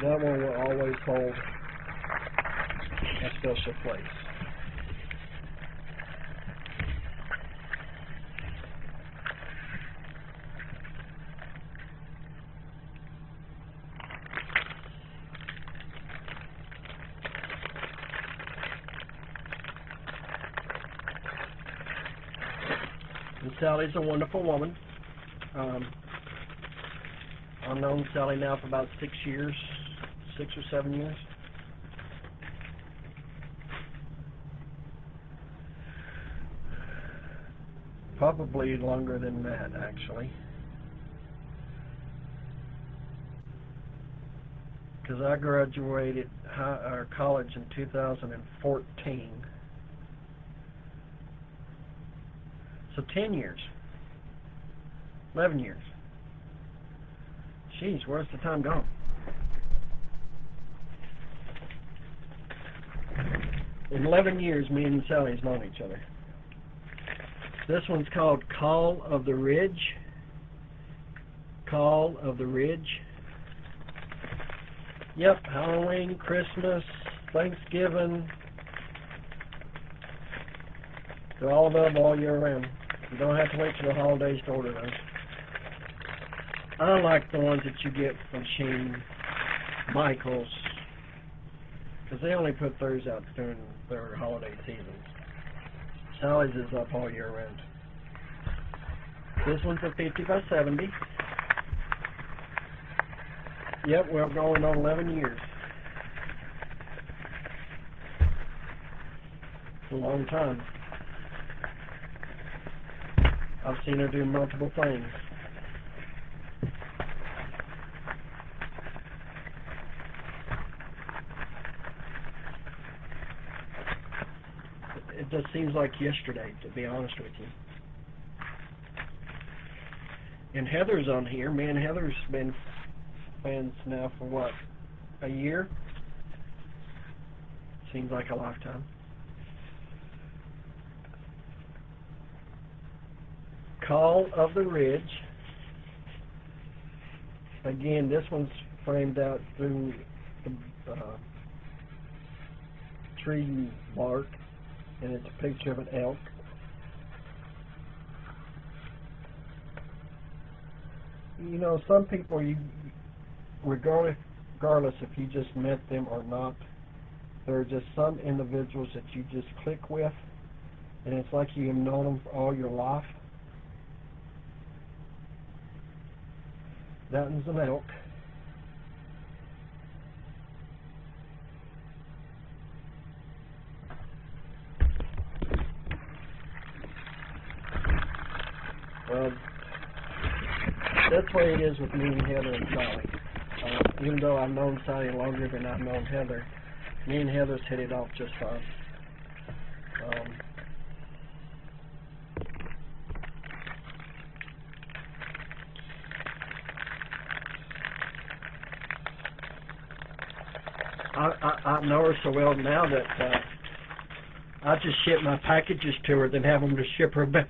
That one will always hold a special place. And Sally's a wonderful woman. I've known Sally now for about 6 years, 6 or 7 years. Probably longer than that, actually. Because I graduated college in 2014. So 10 years. 11 years. Jeez, where's the time gone? In 11 years, me and Sally's known each other. This one's called Call of the Ridge. Call of the Ridge. Yep, Halloween, Christmas, Thanksgiving. They're all available all year round. You don't have to wait till the holidays to order those. I like the ones that you get from Sheen, Michaels, because they only put theirs out during their holiday seasons. Sally's is up all year round. This one's a 50 by 70. Yep, we're going on 11 years. It's a long time. I've seen her do multiple things. It just seems like yesterday, to be honest with you. And Heather's on here. Me and Heather's been fans now for what, a year? Seems like a lifetime. Call of the Ridge. Again, this one's framed out through the tree bark, and it's a picture of an elk. You know, some people, regardless if you just met them or not, there are just some individuals that you just click with, and it's like you've known them for all your life. That one's an elk. Well, that's the way it is with me and Heather and Sally. Even though I've known Sally longer than I've known Heather, me and Heather's hit it off just fine. I know her so well now that I just ship my packages to her, then have them to ship her back,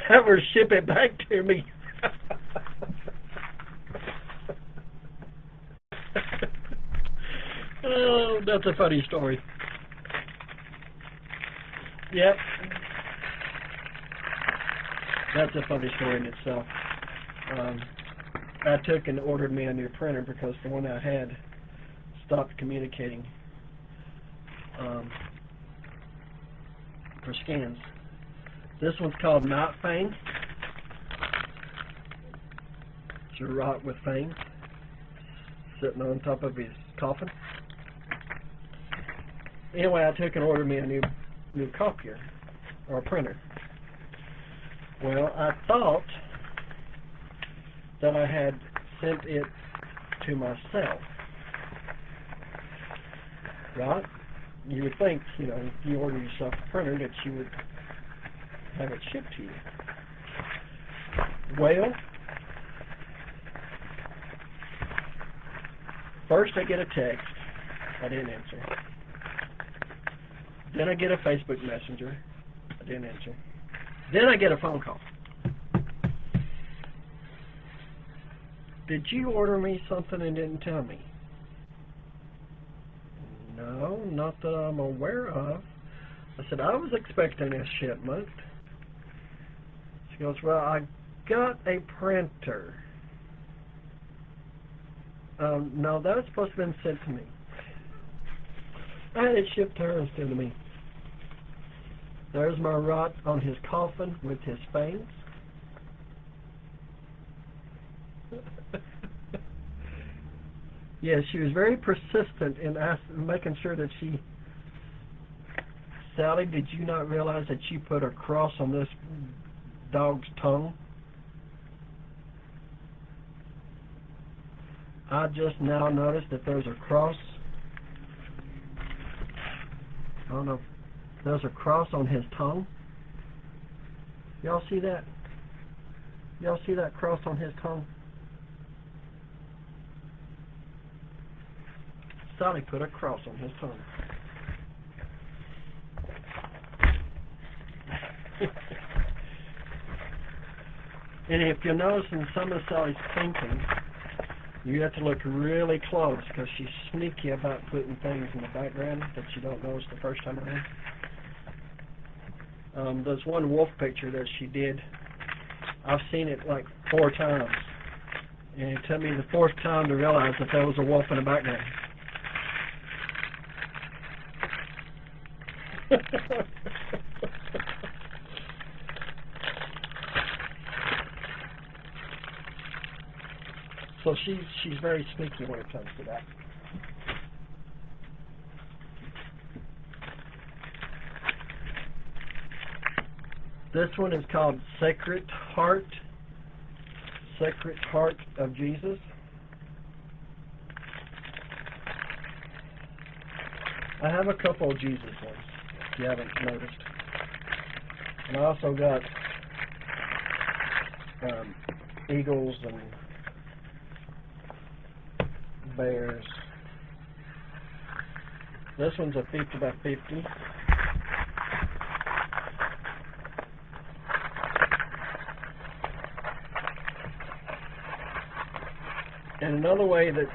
have her ship it back to me. Oh, that's a funny story. Yep. That's a funny story in itself. I took and ordered me a new printer because the one I had stopped communicating for scans. This one's called Night Fang. It's a rock with fangs sitting on top of his coffin. Anyway, I took and ordered me a new copier or printer. Well, I thought that I had sent it to myself. Right? You would think, you know, if you order yourself a printer that you would have it shipped to you. Well, first I get a text. I didn't answer. Then I get a Facebook Messenger. I didn't answer. Then I get a phone call. Did you order me something and didn't tell me? No, not that I'm aware of. I said, I was expecting a shipment. She goes, well, I got a printer. No, that was supposed to have been sent to me. I had it shipped to her instead of me. There's my rot on his coffin with his fangs. Yeah, she was very persistent in making sure that she... Sally, did you not realize that you put a cross on this dog's tongue? I just now noticed that there's a cross. I don't know. There's a cross on his tongue. Y'all see that? Y'all see that cross on his tongue? Sally put a cross on his tongue. And if you notice in some of Sally's paintings, you have to look really close because she's sneaky about putting things in the background that you don't notice the first time around. There's one wolf picture that she did. I've seen it like 4 times. And it took me the 4th time to realize that there was a wolf in the background. So she's very sneaky when it comes to that. This one is called Sacred Heart of Jesus. I have a couple of Jesus ones, if you haven't noticed. And I also got eagles and bears. This one's a 50 by 50. And another way that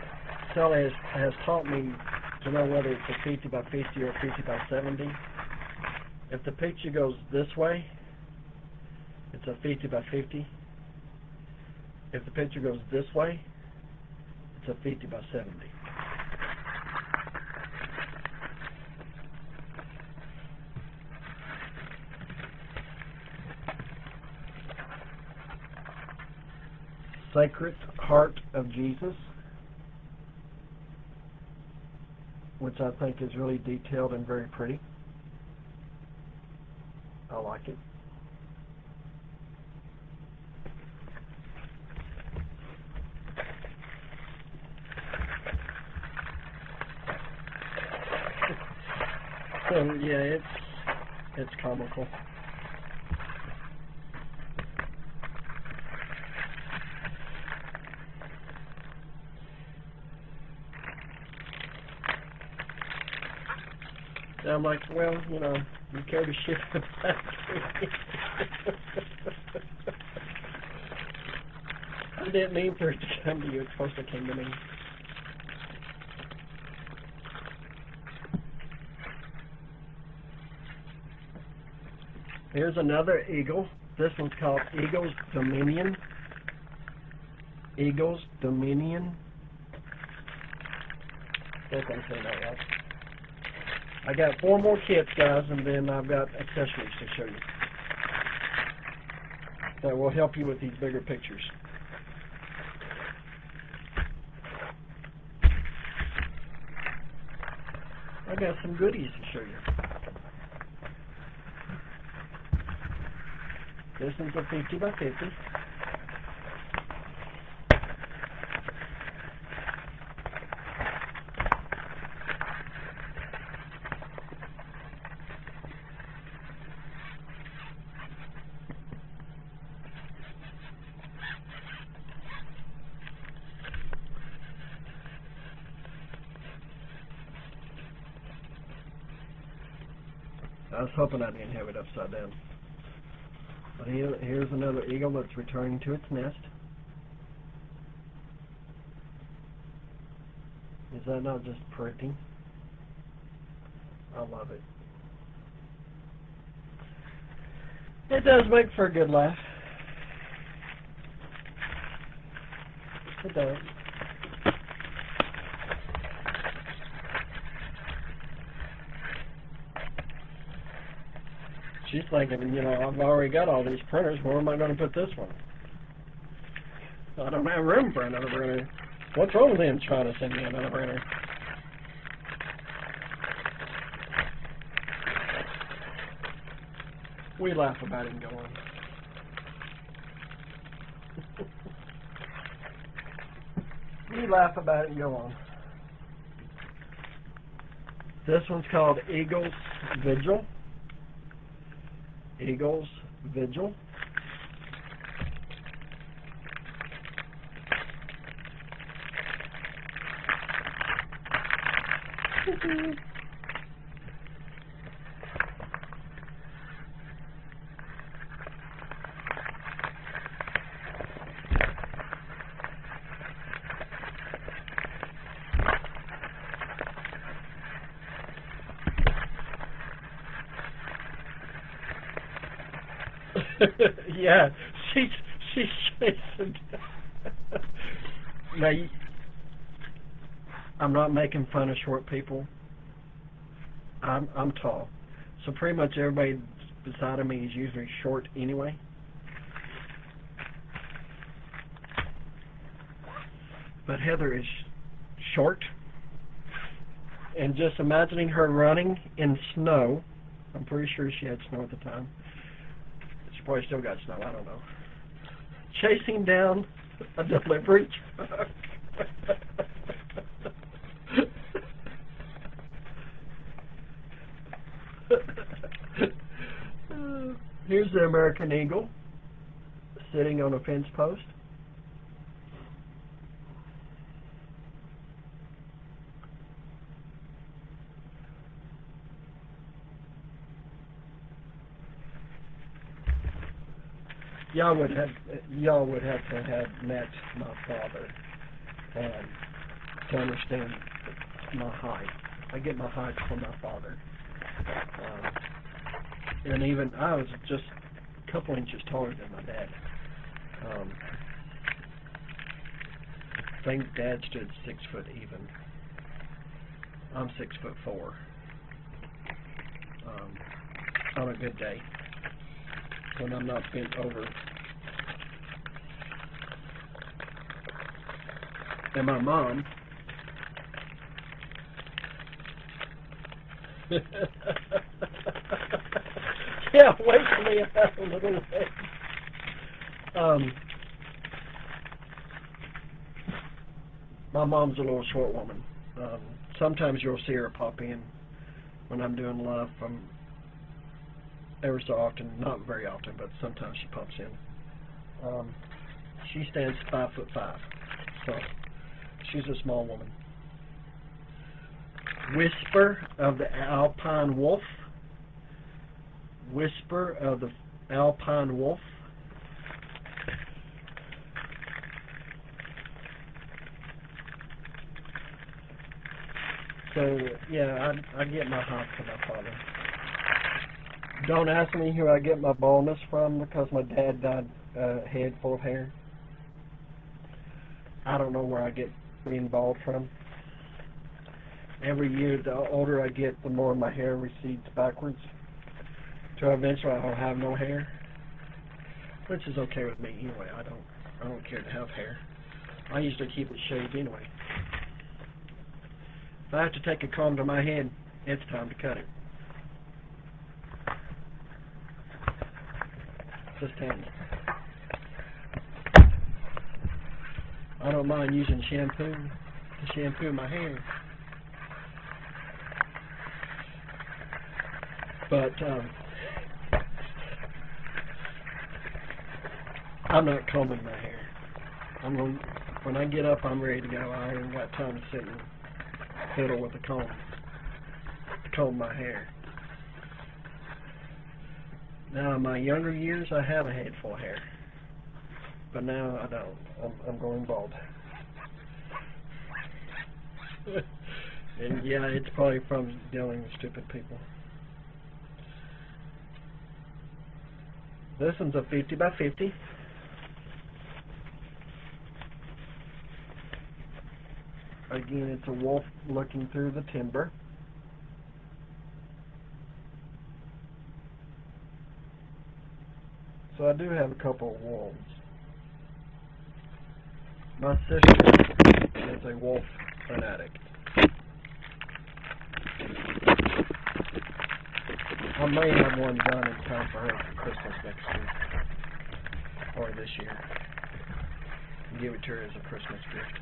Sally has taught me to know whether it's a 50 by 50 or a 50 by 70, if the picture goes this way, it's a 50 by 50. If the picture goes this way, it's a 50 by 70. Sacred Heart of Jesus, which I think is really detailed and very pretty. I like it. So yeah, it's comical. And I'm like, well, you know, you care to ship it back to me. I didn't mean for it to come to you. It's supposed to come to me. Here's another eagle. This one's called Eagle's Dominion. Eagle's Dominion. I think I'm saying that right. I got 4 more kits, guys, and then I've got accessories to show you that will help you with these bigger pictures. I got some goodies to show you. This is a 50 by 50. I was hoping I didn't have it upside down. But here's another eagle that's returning to its nest. Is that not just pretty? I love it. It does make for a good laugh. It does. She's thinking, you know, I've already got all these printers. Where am I going to put this one? I don't have room for another printer. What's wrong with them trying to send me another printer? We laugh about it and go on. We laugh about it and go on. This one's called Eagle's Vigil. Eagle's Vigil. Yeah, she's chasing. Now, I'm not making fun of short people. I'm tall, so pretty much everybody beside of me is usually short anyway. But Heather is short, and just imagining her running in snow. I'm pretty sure she had snow at the time. She probably still got snow, I don't know. Chasing down a delivery truck. Here's the American eagle sitting on a fence post. Y'all would have to have met my father to understand my height. I get my height from my father, and even I was just a couple inches taller than my dad. I think Dad stood 6 foot even. I'm 6'4". On a good day, when I'm not bent over. And my mom yeah, wait till me have a little bit. My mom's a little short woman. Sometimes you'll see her pop in when I'm doing live from ever so often, not very often, but sometimes she pops in. She stands 5'5", so she's a small woman. Whisper of the Alpine Wolf. Whisper of the Alpine Wolf. So yeah, I get my height from my father. Don't ask me who I get my baldness from, because my dad died head full of hair. I don't know where I get being bald from. Every year, the older I get, the more my hair recedes backwards, till eventually I'll have no hair, which is okay with me anyway. I don't care to have hair. I usually keep it shaved anyway. If I have to take a comb to my head, it's time to cut it. Just handy. I don't mind using shampoo to shampoo my hair, but I'm not combing my hair. When I get up, I'm ready to go. I ain't got time to sit and fiddle with a comb to comb my hair. Now, in my younger years, I had a head full of hair, but now I don't. I'm going bald. And yeah, it's probably from dealing with stupid people. This one's a 50 by 50. Again, it's a wolf looking through the timber. So I do have a couple of wolves. My sister is a wolf fanatic. I may have one done in time for her for Christmas next year. Or this year. And give it to her as a Christmas gift.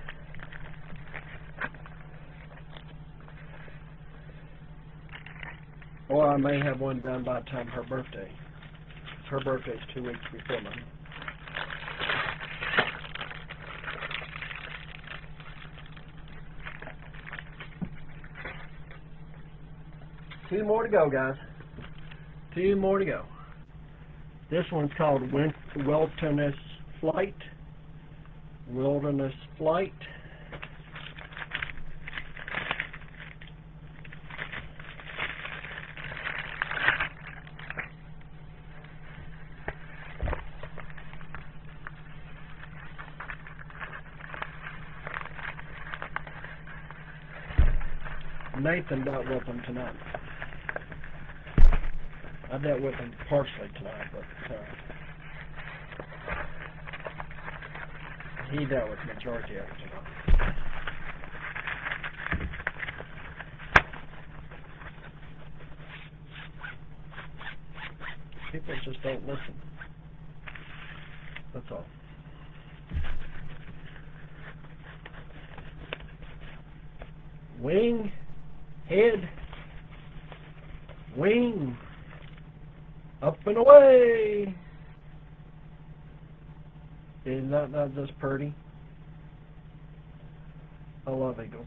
Or I may have one done by the time her birthday. Her birthday's 2 weeks before mine. Two more to go, guys. Two more to go. This one's called Wilderness Flight. Wilderness Flight. Nathan dealt with them tonight. I dealt with them partially tonight, but he dealt with the majority of it tonight. People just don't listen. That's all. Wing, head, wing, up and away. Is that not just pretty? I love eagles.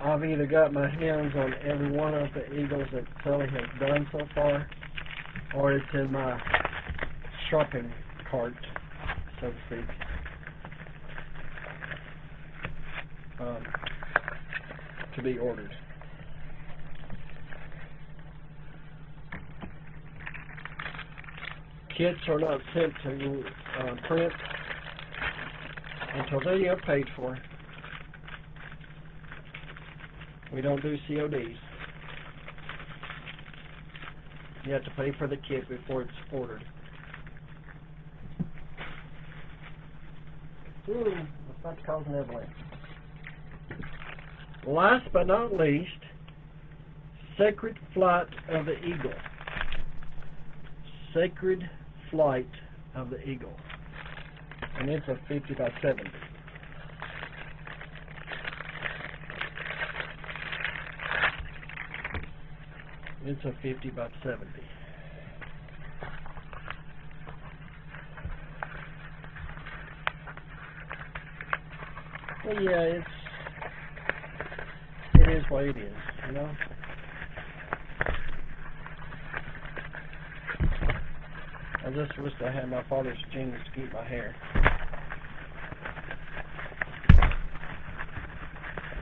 I've either got my hands on every one of the eagles that Sally has done so far, or it's in my shopping cart, so to speak. To be ordered. Kits are not sent to print until they are paid for. We don't do CODs. You have to pay for the kit before it's ordered. Ooh, it's about to cause an avalanche. Last but not least, Sacred Flight of the Eagle. Sacred Flight of the Eagle. And it's a 50 by 70. It's a 50 by 70. Well, yeah, it is what it is, you know. I just wish I had my father's genes to keep my hair.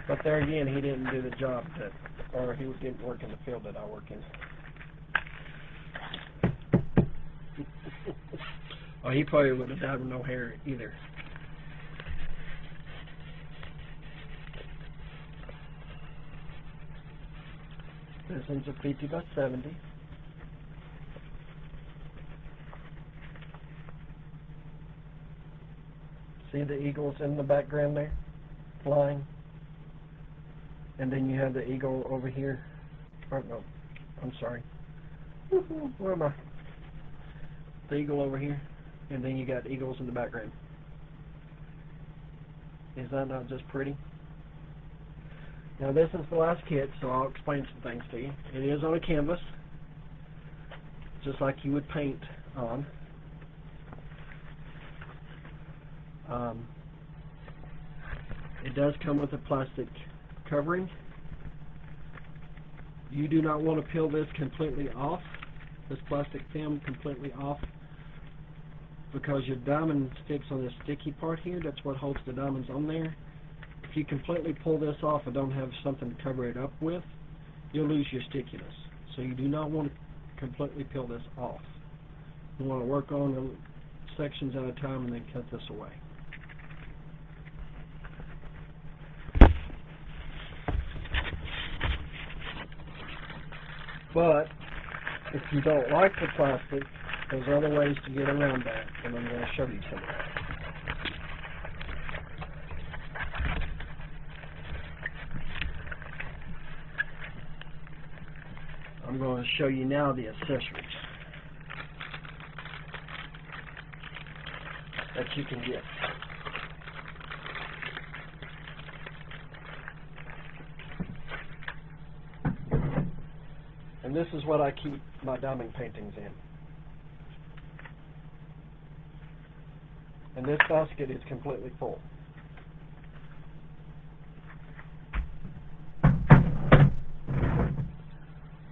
But there again, he didn't do the job that, or he didn't work in the field that I work in. Oh, he probably would have died with no hair either. This one's a 50 by 70. See the eagles in the background there, flying? And then you have the eagle over here. Oh, no, I'm sorry. Where am I? The eagle over here. And then you got eagles in the background. Is that not just pretty? Now this is the last kit, so I'll explain some things to you. It is on a canvas, just like you would paint on. It does come with a plastic covering. You do not want to peel this completely off, this plastic film completely off, because your diamond sticks on this sticky part here. That's what holds the diamonds on there. If you completely pull this off and don't have something to cover it up with, you'll lose your stickiness. So you do not want to completely peel this off. You want to work on the sections at a time and then cut this away. But if you don't like the plastic, there's other ways to get around that, and I'm going to show you some of that. I'm going to show you now the accessories that you can get. And this is what I keep my diamond paintings in. And this basket is completely full.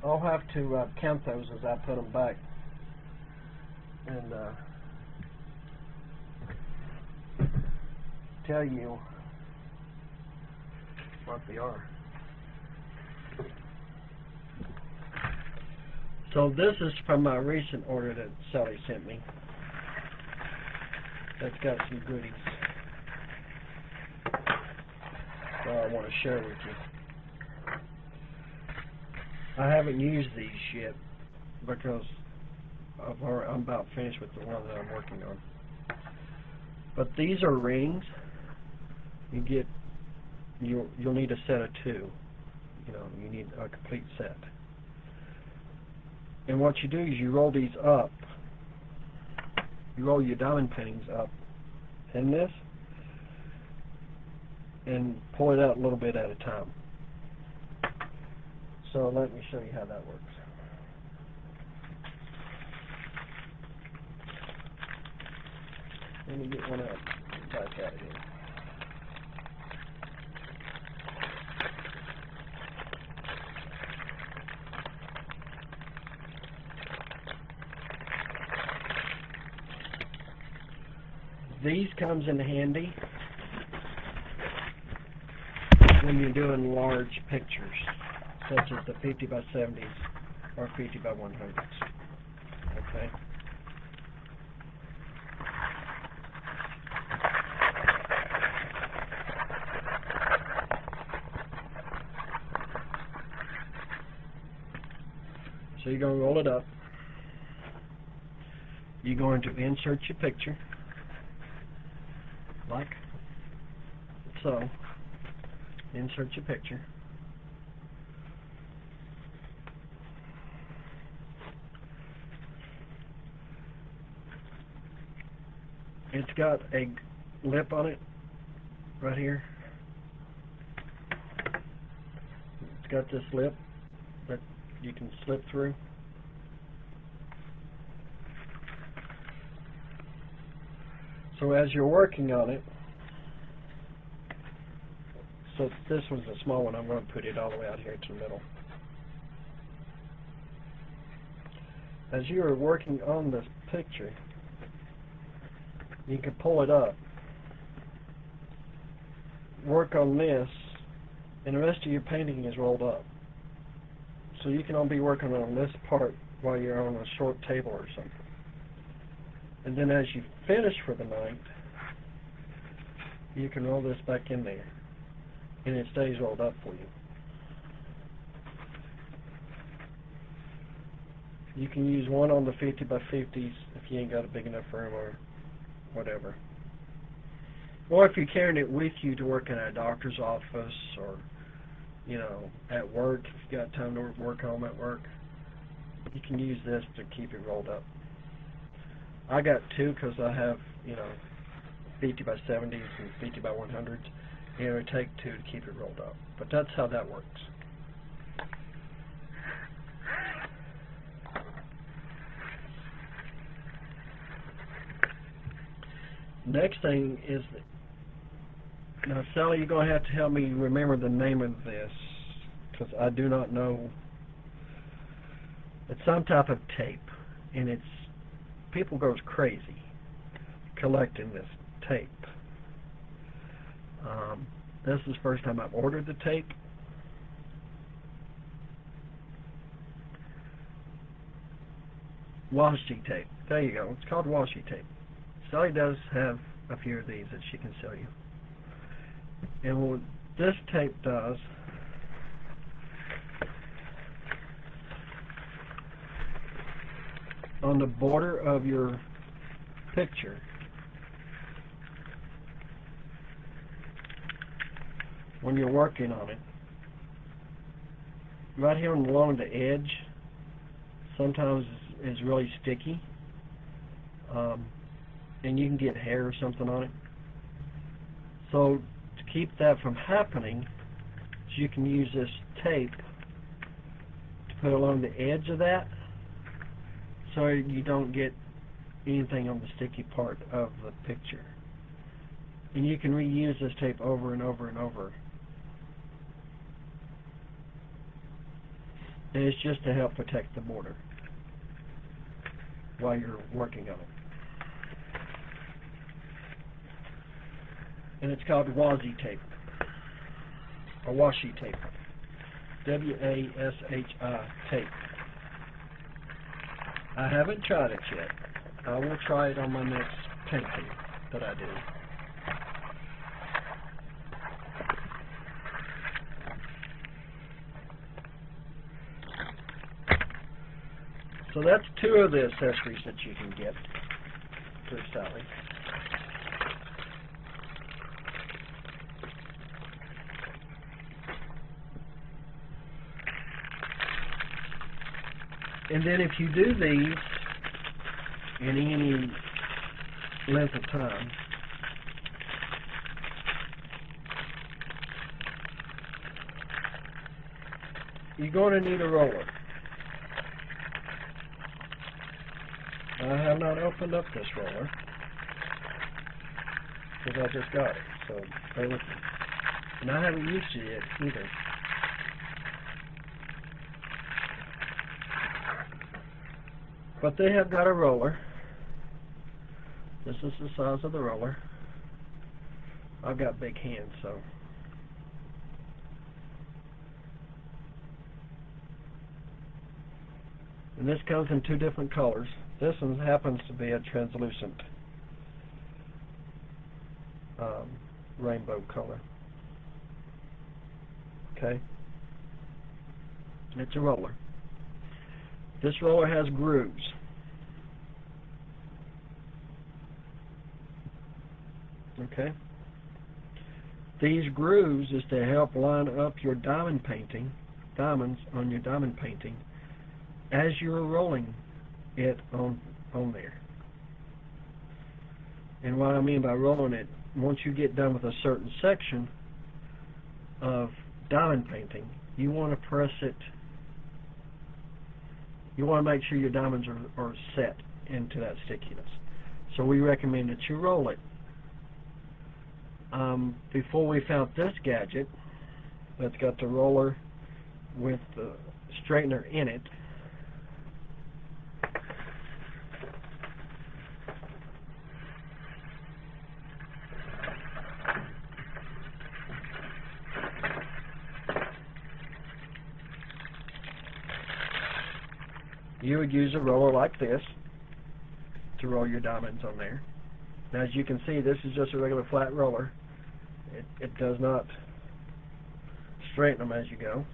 I'll have to count those as I put them back and tell you what they are. So this is from my recent order that Sally sent me. That's got some goodies that I want to share with you. I haven't used these yet because I'm about finished with the one that I'm working on. But these are rings. You'll need a set of two. You know, you need a complete set. And what you do is you roll these up. You roll your diamond paintings up in this and pull it out a little bit at a time. So let me show you how that works. Let me get one out back out of here. These comes in handy when you're doing large pictures, such as the 50 by 70s or 50 by 100s. Okay. So you're going to roll it up. You're going to insert your picture, like so. Insert your picture. It's got a lip on it right here. It's got this lip that you can slip through. So as you're working on it, so this one's a small one, I'm going to put it all the way out here to the middle. As you are working on this picture, you can pull it up, work on this, and the rest of your painting is rolled up. So you can all be working on this part while you're on a short table or something. And then as you finish for the night, you can roll this back in there, and it stays rolled up for you. You can use one on the 50 by 50s if you ain't got a big enough room or whatever. Or if you're carrying it with you to work in a doctor's office or, you know, at work, if you've got time to work home at work, you can use this to keep it rolled up. I got two because I have, you know, 50 by 70s and 50 by 100s. And it would take two to keep it rolled up. But that's how that works. Next thing is Now, Sally, you're going to have to help me remember the name of this, because I do not know. It's some type of tape, and people goes crazy collecting this tape. This is the first time I've ordered the tape. Washi tape. There you go. It's called washi tape. Sally does have a few of these that she can sell you. And what this tape does, on the border of your picture, when you're working on it, right here along the edge, sometimes is really sticky, and you can get hair or something on it. So to keep that from happening, you can use this tape to put along the edge of that, so you don't get anything on the sticky part of the picture. And you can reuse this tape over and over and over. And it's just to help protect the border while you're working on it. And it's called washi tape, or washi tape. W-A-S-H-I tape. I haven't tried it yet. I will try it on my next painting that I do. So that's two of the accessories that you can get through Sally. And then if you do these in any length of time, you're going to need a roller. I have not opened up this roller because I just got it, so bear with me. And I haven't used it yet either. But they have got a roller. This is the size of the roller. I've got big hands, so. And this comes in two different colors. This one happens to be a translucent rainbow color. Okay? It's a roller. This roller has grooves. Okay? These grooves is to help line up your diamonds on your diamond painting as you're rolling it on there. And what I mean by rolling it, once you get done with a certain section of diamond painting, you want to press it. You want to make sure your diamonds are set into that stickiness. So we recommend that you roll it. Before we found this gadget that's got the roller with the straightener in it, you would use a roller like this to roll your diamonds on there. Now, as you can see, this is just a regular flat roller. It does not straighten them as you go.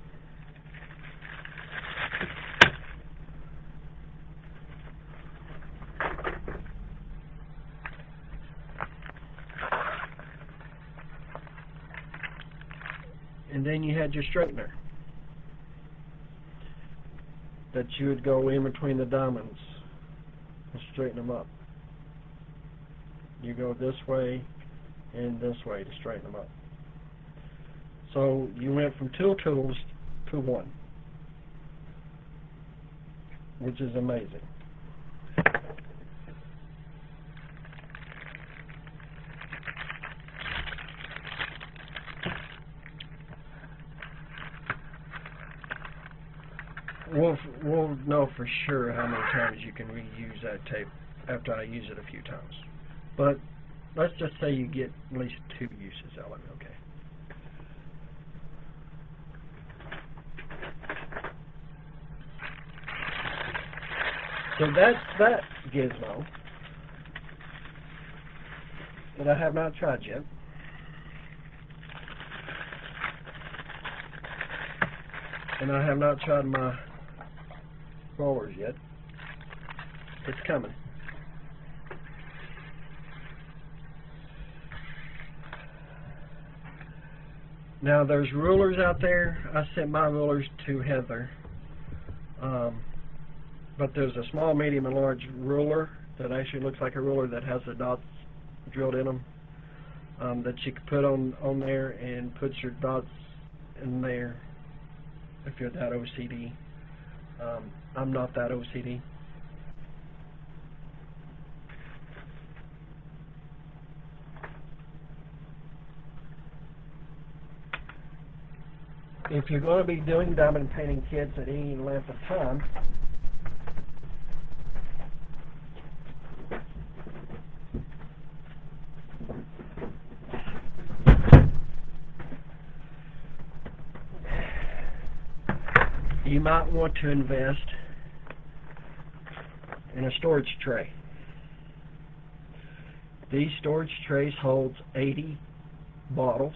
And then you had your straightener that you would go in between the diamonds and straighten them up. You go this way and this way to straighten them up. So you went from two tools to one, which is amazing. we'll know for sure how many times you can reuse that tape after I use it a few times. But let's just say you get at least 2 uses out of it, okay? So that's that gizmo that I have not tried yet. And I have not tried my rollers yet. It's coming. Now there's rulers out there. I sent my rulers to Heather. But there's a small, medium, and large ruler that actually looks like a ruler that has the dots drilled in them, that you can put on there and put your dots in there if you're that OCD. I'm not that OCD. If you're going to be doing diamond painting kits at any length of time, you might want to invest in a storage tray. These storage trays hold 80 bottles.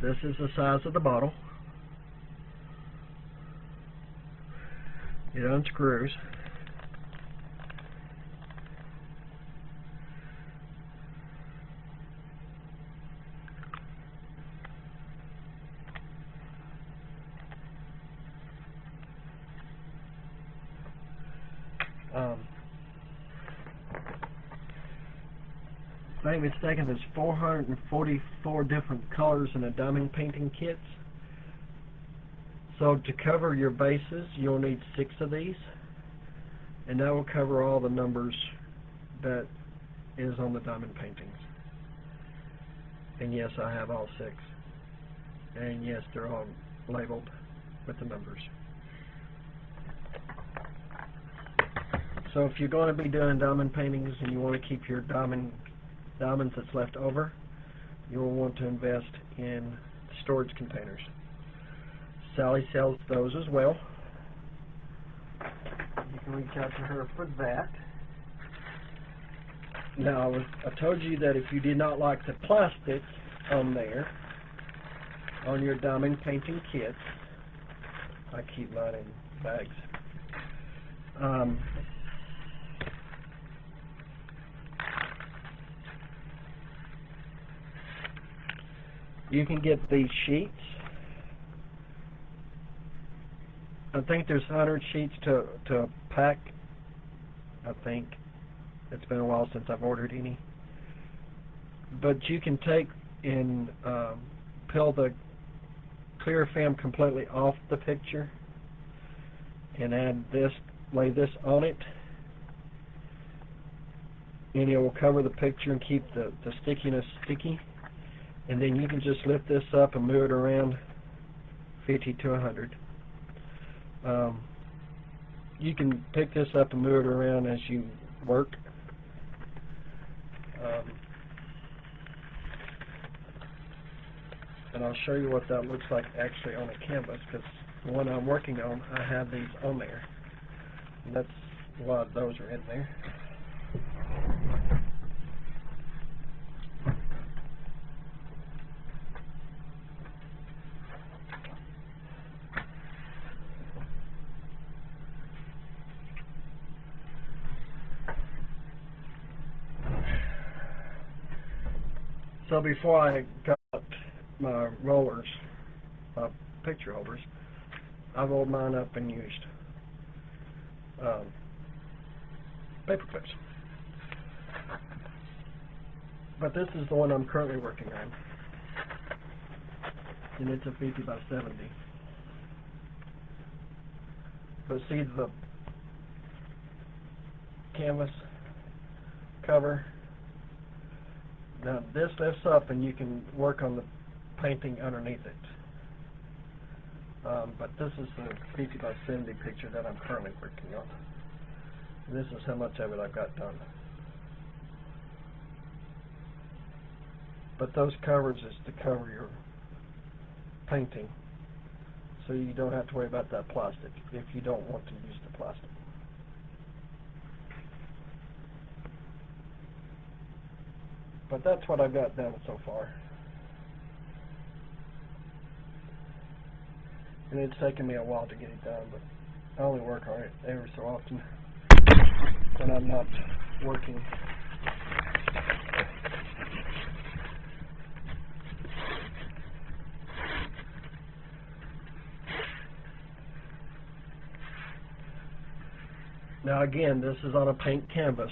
This is the size of the bottle. It unscrews. If I'm not mistaken, there's 444 different colors in the diamond painting kits. So to cover your bases, you'll need 6 of these, and that will cover all the numbers that is on the diamond paintings. And yes, I have all 6. And yes, they're all labeled with the numbers. So if you're going to be doing diamond paintings and you want to keep your diamonds that's left over, you will want to invest in storage containers. Sally sells those as well. You can reach out to her for that. Now, I told you that if you did not like the plastic on there, on your diamond painting kits, I keep mine in bags. You can get these sheets. I think there's 100 sheets to a pack. I think. It's been a while since I've ordered any. But you can take and peel the clear film completely off the picture and add this, lay this on it, and it will cover the picture and keep the stickiness sticky. And then you can just lift this up and move it around 50 to 100. You can pick this up and move it around as you work. And I'll show you what that looks like actually on a canvas, because the one I'm working on, I have these on there. And that's why those are in there. So before I got my rollers, my picture holders, I rolled mine up and used paper clips. But this is the one I'm currently working on, and it's a 50 by 70. But see the canvas cover? Now this lifts up and you can work on the painting underneath it. But this is the 50 by 70 picture that I'm currently working on. This is how much of it I've got done. But those covers is to cover your painting, so you don't have to worry about that plastic if you don't want to use the plastic. But that's what I've got done so far. And it's taken me a while to get it done, but I only work on it every so often when I'm not working. Now again, this is on a paint canvas,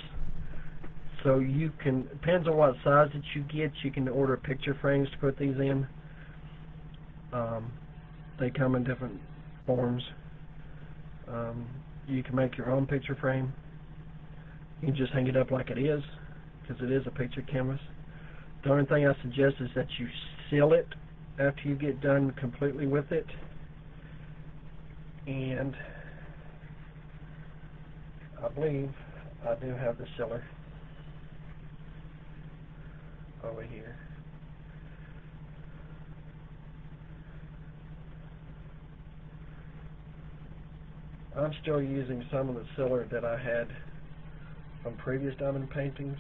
so you can, depends on what size that you get, you can order picture frames to put these in. They come in different forms. You can make your own picture frame. You can just hang it up like it is, because it is a picture canvas. The only thing I suggest is that you seal it after you get done completely with it. And I believe I do have the sealer over here. I'm still using some of the sealer that I had from previous diamond paintings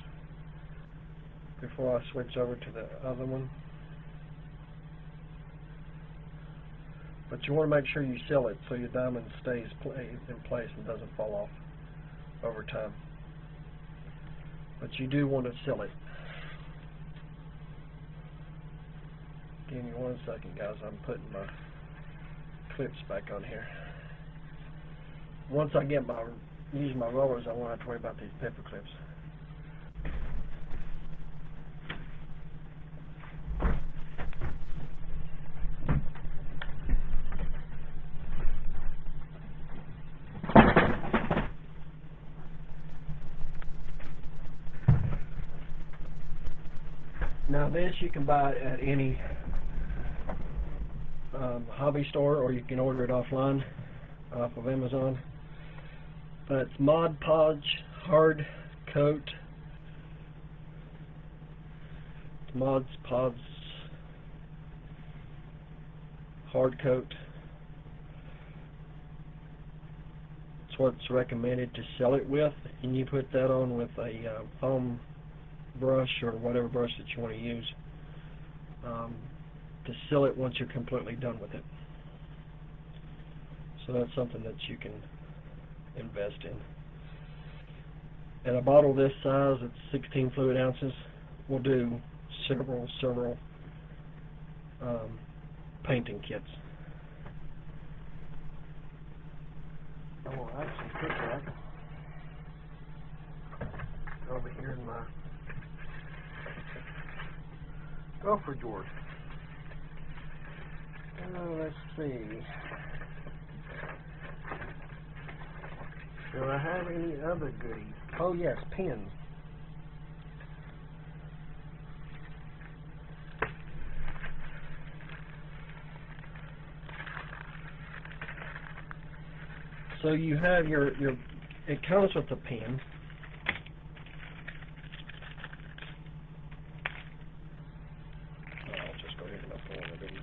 before I switch over to the other one. But you want to make sure you seal it so your diamond stays in place and doesn't fall off over time. But you do want to seal it. Give me 1 second, guys. I'm putting my clips back on here. Once I get use my rollers, I won't have to worry about these paper clips. Now this you can buy at any hobby store, or you can order it offline off of Amazon. But it's Mod Podge Hard Coat. It's Mod Podge Hard Coat. It's what's recommended to seal it with, and you put that on with a foam brush or whatever brush that you want to use to seal it once you're completely done with it. So that's something that you can invest in. And a bottle this size, it's 16 fluid ounces, will do several painting kits. I will actually put that over here in my gopher drawer. Let's see. Do I have any other goodies? Oh yes, pens. So you have your it comes with a pen. I'll just go ahead and open one of these.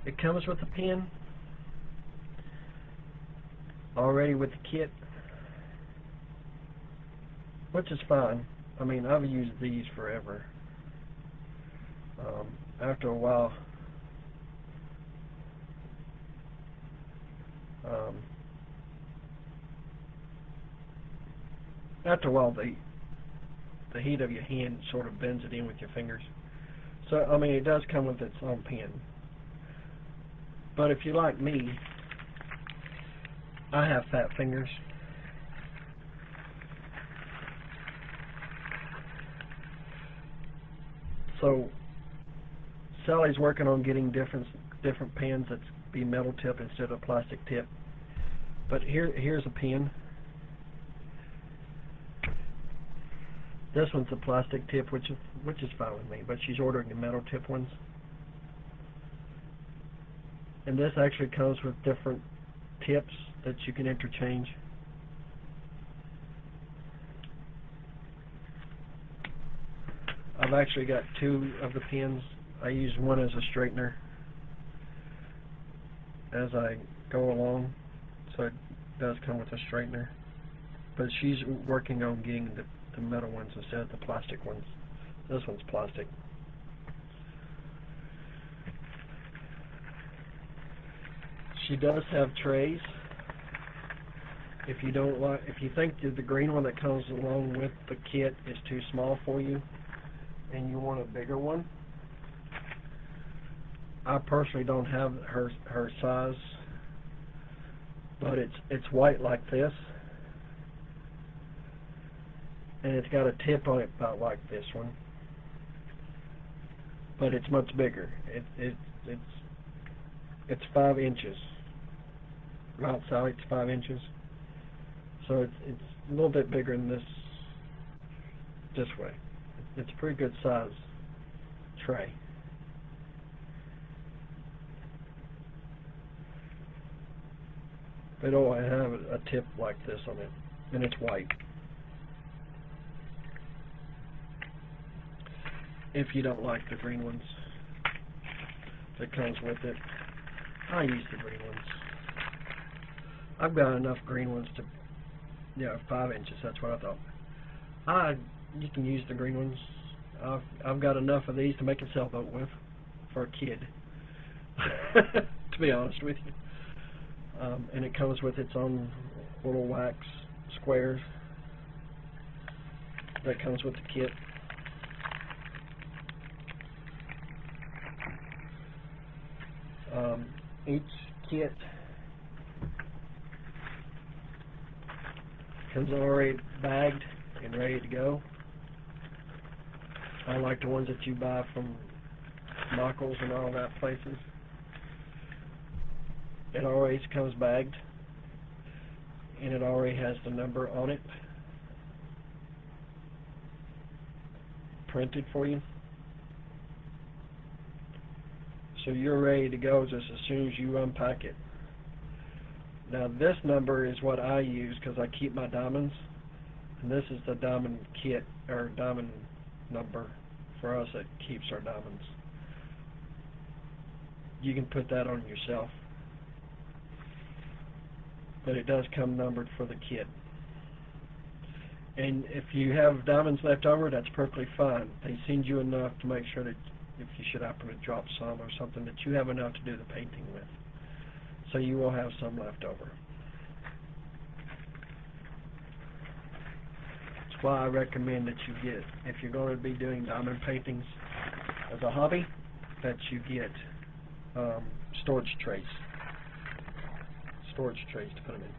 It comes with a pen already with the kit, which is fine. I mean, I've used these forever. After a while, the heat of your hand sort of bends it in with your fingers. So, I mean, it does come with its own pen. But if you're like me, I have fat fingers. So Sally's working on getting different different pens that's be metal tip instead of plastic tip. But here's a pen. This one's a plastic tip, which is fine with me, but she's ordering the metal tip ones. And this actually comes with different tips that you can interchange. I've actually got two of the pens. I use one as a straightener as I go along, so it does come with a straightener. But she's working on getting the metal ones instead of the plastic ones. This one's plastic. She does have trays. If you think that the green one that comes along with the kit is too small for you and you want a bigger one, I personally don't have her size, but it's white like this, and it's got a tip on it about like this one, but it's much bigger. It's 5 inches. Outside it's 5 inches, so it's a little bit bigger than this way. It's a pretty good size tray. But oh, I have a tip like this on it, and it's white. If you don't like the green ones that comes with it, I use the green ones. I've got enough green ones to, 5 inches, that's what I thought. You can use the green ones. I've got enough of these to make a sailboat with, for a kid, to be honest with you. And it comes with its own little wax squares that comes with the kit. Each kit comes already bagged and ready to go. I like the ones that you buy from Michael's and all that places. It always comes bagged, and it already has the number on it printed for you. So you're ready to go just as soon as you unpack it. Now this number is what I use because I keep my diamonds, and this is the diamond kit, or diamond number for us that keeps our diamonds. You can put that on yourself, but it does come numbered for the kit. And if you have diamonds left over, that's perfectly fine. They send you enough to make sure that if you should happen to drop some or something, that you have enough to do the painting with. So you will have some left over. That's why I recommend that you get, if you're going to be doing diamond paintings as a hobby, that you get storage trays. Storage trays to put them in.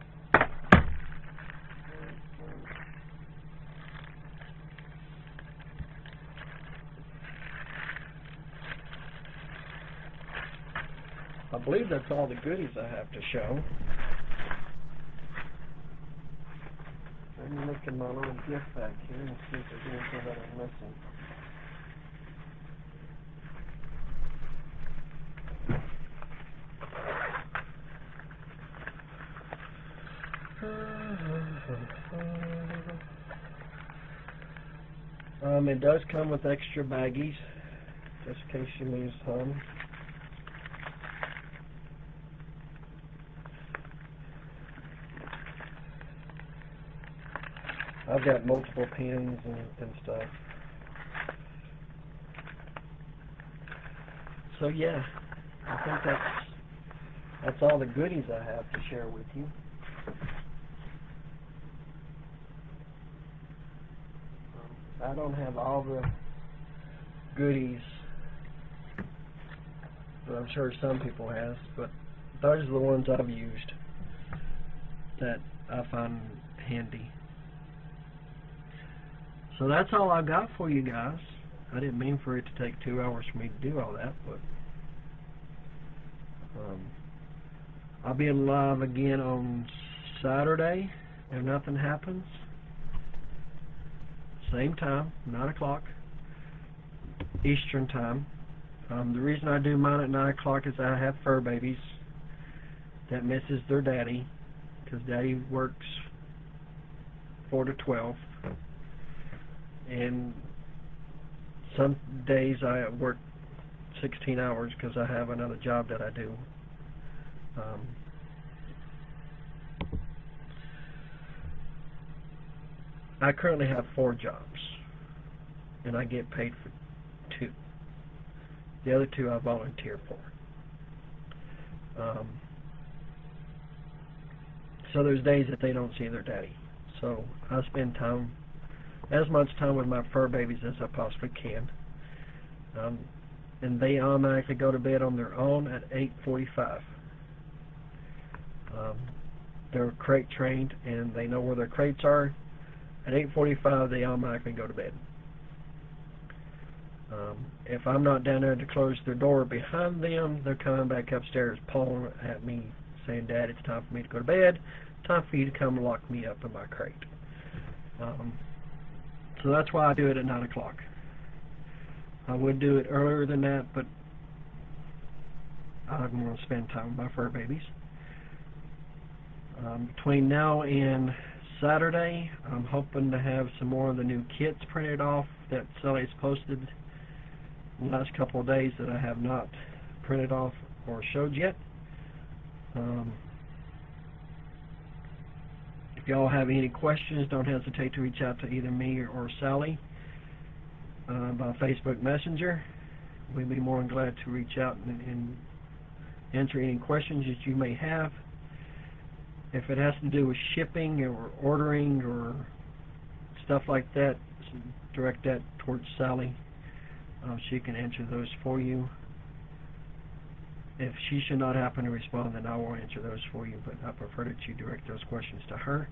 I believe that's all the goodies I have to show. Let me look in my little gift bag here and see if there's anything that I'm missing. It does come with extra baggies, just in case you lose some. I've got multiple pens and stuff. So yeah, I think that's all the goodies I have to share with you. I don't have all the goodies that I'm sure some people have, but those are the ones I've used that I find handy. So that's all I got for you guys. I didn't mean for it to take 2 hours for me to do all that, but I'll be live again on Saturday if nothing happens. Same time, 9 o'clock Eastern time. The reason I do mine at 9 o'clock is I have fur babies that misses their daddy, because daddy works 4 to 12, and some days I work 16 hours because I have another job that I do. I currently have 4 jobs, and I get paid for 2. The other 2 I volunteer for. So there's days that they don't see their daddy. So I spend time, as much time with my fur babies as I possibly can. And they automatically go to bed on their own at 8:45. They're crate trained, and they know where their crates are. At 8:45, they automatically go to bed. If I'm not down there to close their door behind them, they're coming back upstairs, pulling at me, saying, "Dad, it's time for me to go to bed. Time for you to come lock me up in my crate." So that's why I do it at 9 o'clock. I would do it earlier than that, but I'm going to spend time with my fur babies. Between now and Saturday, I'm hoping to have some more of the new kits printed off that Sally's posted the last couple of days that I have not printed off or showed yet. If y'all have any questions, don't hesitate to reach out to either me or Sally by Facebook Messenger. We'd be more than glad to reach out and answer any questions that you may have. If it has to do with shipping or ordering or stuff like that, direct that towards Sally. She can answer those for you. If she should not happen to respond, then I will answer those for you, but I prefer that you direct those questions to her.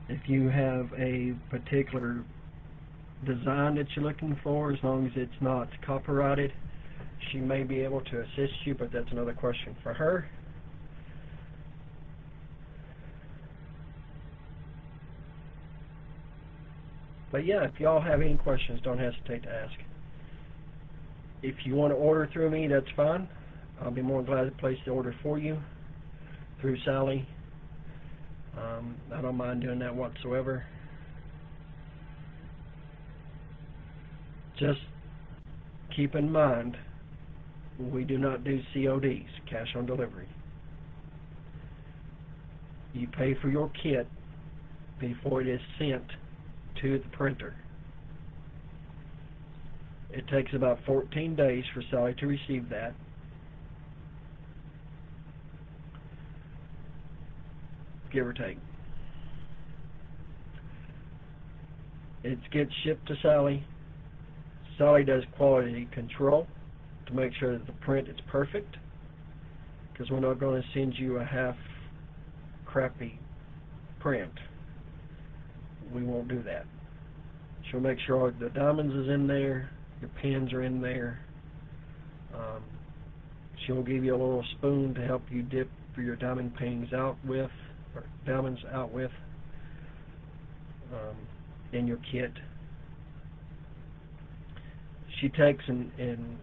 If you have a particular design that you're looking for, as long as it's not copyrighted, she may be able to assist you, but that's another question for her. But yeah, if y'all have any questions, don't hesitate to ask. If you want to order through me, that's fine. I'll be more than glad to place the order for you through Sally. I don't mind doing that whatsoever. Just keep in mind, we do not do CODs, cash on delivery. You pay for your kit before it is sent to the printer. It takes about 14 days for Sally to receive that. Give or take. It gets shipped to Sally. Sally does quality control to make sure that the print is perfect, because we're not going to send you a half crappy print. We won't do that. She'll make sure all the diamonds is in there, your pins are in there. She'll give you a little spoon to help you dip your diamond paintings out with, or diamonds out with, in your kit. She takes and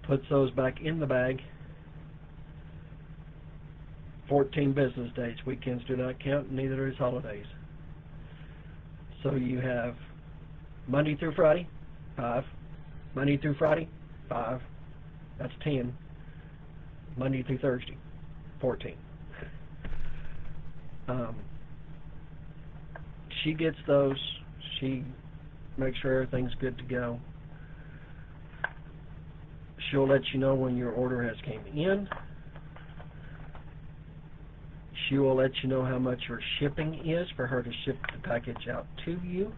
puts those back in the bag. 14 business days. Weekends do not count, neither is holidays. So you have Monday through Friday, 5. Monday through Friday, 5. That's 10. Monday through Thursday, 14. She gets those. She makes sure everything's good to go. She'll let you know when your order has came in. She will let you know how much your shipping is for her to ship the package out to you.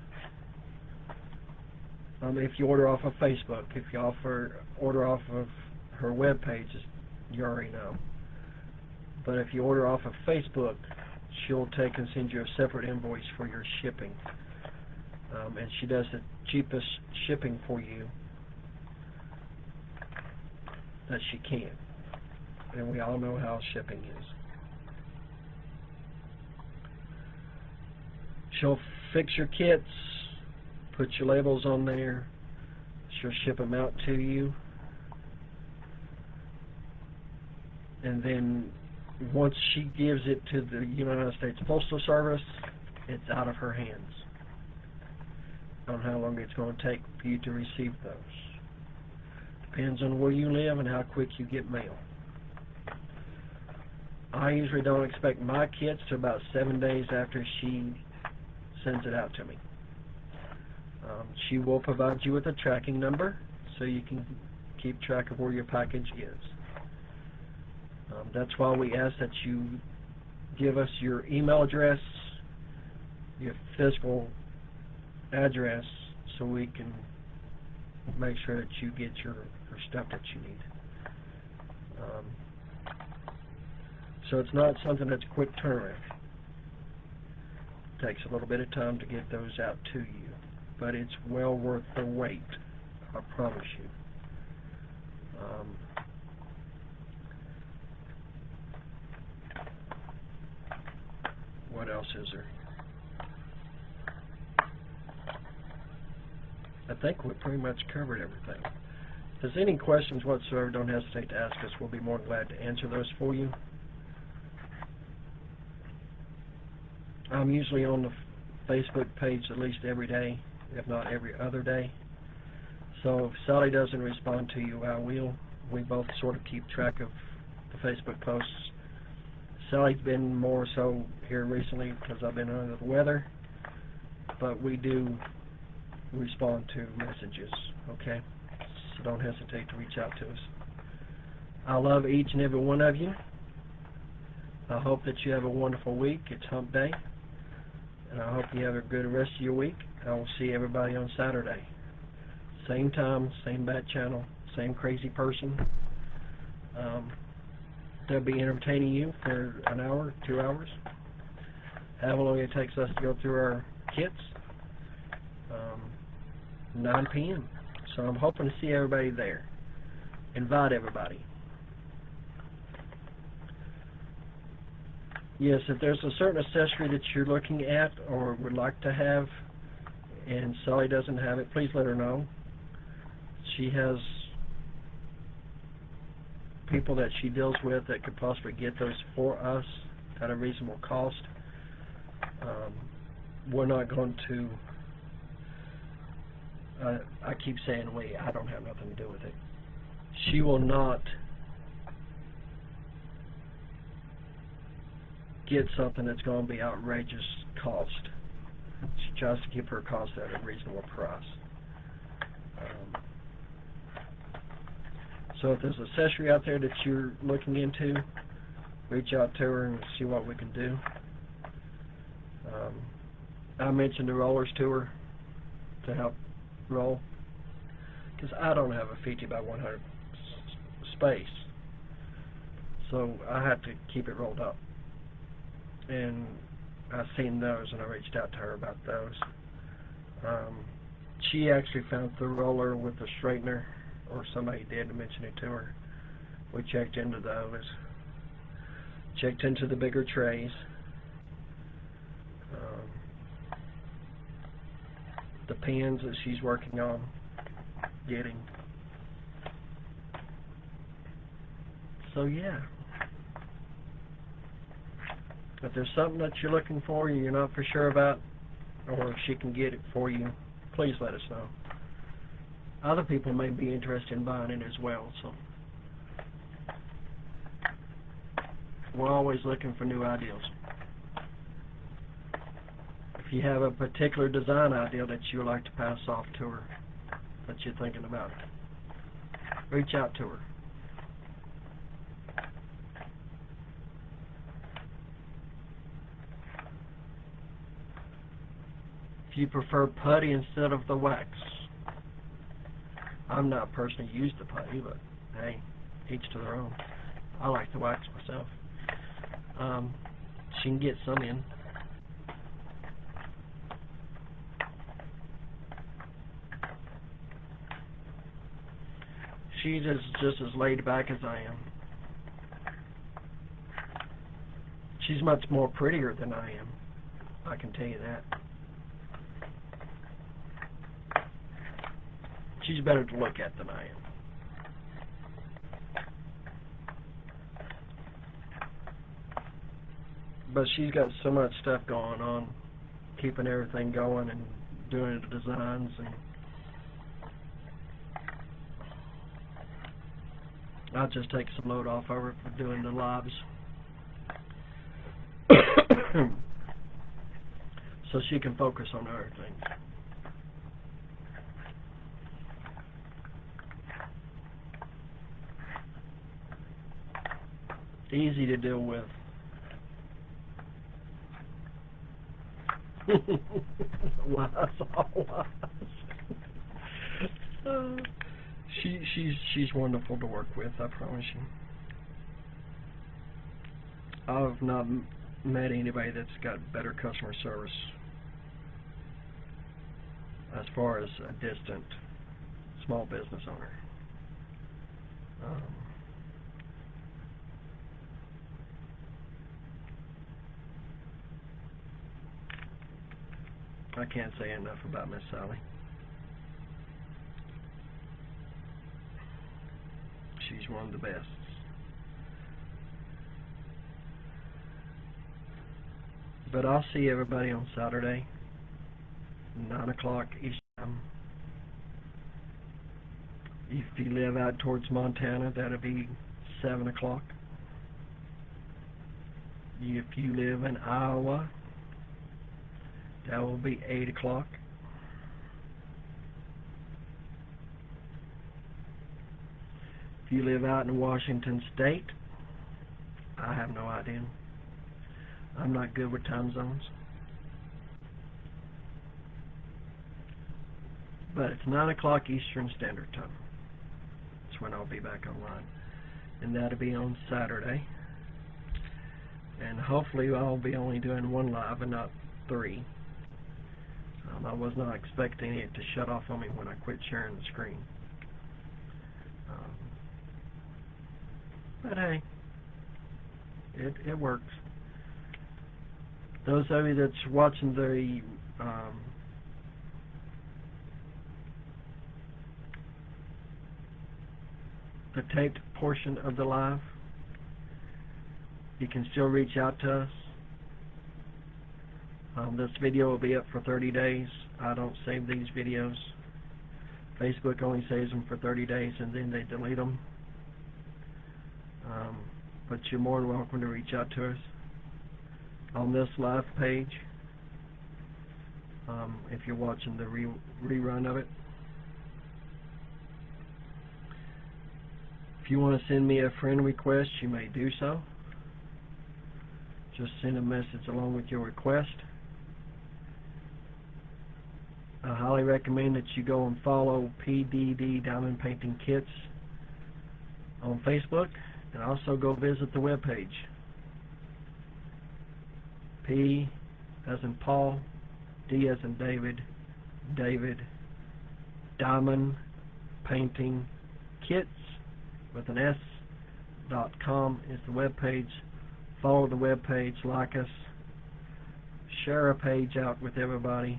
If you order off of Facebook, if you order off of her web pages, you already know. But if you order off of Facebook, she'll take and send you a separate invoice for your shipping. And she does the cheapest shipping for you that she can. And we all know how shipping is. She'll fix your kits, put your labels on there, she'll ship them out to you, and then once she gives it to the United States Postal Service, it's out of her hands on how long it's going to take for you to receive those. Depends on where you live and how quick you get mail. I usually don't expect my kits to about 7 days after she sends it out to me. She will provide you with a tracking number so you can keep track of where your package is. That's why we ask that you give us your email address, your physical address, so we can make sure that you get your stuff that you need. So it's not something that's a quick turnaround. It takes a little bit of time to get those out to you, but it's well worth the wait, I promise you. What else is there? I think we pretty much covered everything. If there's any questions whatsoever, don't hesitate to ask us. We'll be more than glad to answer those for you. I'm usually on the Facebook page at least every day, if not every other day. So if Sally doesn't respond to you, I will. We both sort of keep track of the Facebook posts. Sally's been more so here recently because I've been under the weather, but we do respond to messages, okay? So don't hesitate to reach out to us. I love each and every one of you. I hope that you have a wonderful week. It's hump day, and I hope you have a good rest of your week. I will see everybody on Saturday. Same time, same bat channel, same crazy person. They'll be entertaining you for an hour, 2 hours, however long it takes us to go through our kits. 9 p.m. So I'm hoping to see everybody there. Invite everybody. Yes, if there's a certain accessory that you're looking at or would like to have and Sally doesn't have it, please let her know. She has people that she deals with that could possibly get those for us at a reasonable cost. We're not going to I keep saying we, I don't have nothing to do with it. She will not get something that's going to be outrageous cost. She tries to keep her cost at a reasonable price. So if there's an accessory out there that you're looking into, reach out to her and see what we can do. I mentioned the rollers to her to help roll, because I don't have a 50 by 100 space, so I have to keep it rolled up, and I've seen those and I reached out to her about those. She actually found the roller with the straightener, or somebody did mention it to her. We checked into those, checked into the bigger trays. The pins that she's working on getting. So yeah, if there's something that you're looking for and you're not for sure about, or if she can get it for you, please let us know. Other people may be interested in buying it as well, so we're always looking for new ideas. If you have a particular design idea that you would like to pass off to her, that you're thinking about, reach out to her. If you prefer putty instead of the wax, I'm not personally used to putty, but hey, each to their own. I like the wax myself. She can get some in. she's just as laid back as I am. She's much more prettier than I am, I can tell you that. She's better to look at than I am. But she's got so much stuff going on, keeping everything going and doing the designs, and I'll just take some load off of her for doing the lives. So she can focus on other things. Easy to deal with. Wise, all wise. She's wonderful to work with, I promise you. I've not met anybody that's got better customer service as far as a distant small business owner. I can't say enough about Miss Sally. She's one of the best. But I'll see everybody on Saturday, 9 o'clock Eastern time. If you live out towards Montana, that'll be 7 o'clock. If you live in Iowa, that will be 8 o'clock. If you live out in Washington State, I have no idea. I'm not good with time zones. But it's 9 o'clock Eastern Standard Time. That's when I'll be back online. And that'll be on Saturday. And hopefully I'll be only doing one live and not 3. I was not expecting it to shut off on me when I quit sharing the screen. But hey, it works. Those of you that's watching the taped portion of the live, you can still reach out to us. This video will be up for 30 days. I don't save these videos. Facebook only saves them for 30 days and then they delete them. But you're more than welcome to reach out to us on this live page if you're watching the rerun of it. If you want to send me a friend request, you may do so. Just send a message along with your request. I highly recommend that you go and follow PDD Diamond Painting Kits on Facebook, and also go visit the webpage. P as in Paul, D as in David, Diamond Painting Kits with an S.com is the webpage. Follow the webpage, like us, share a page out with everybody.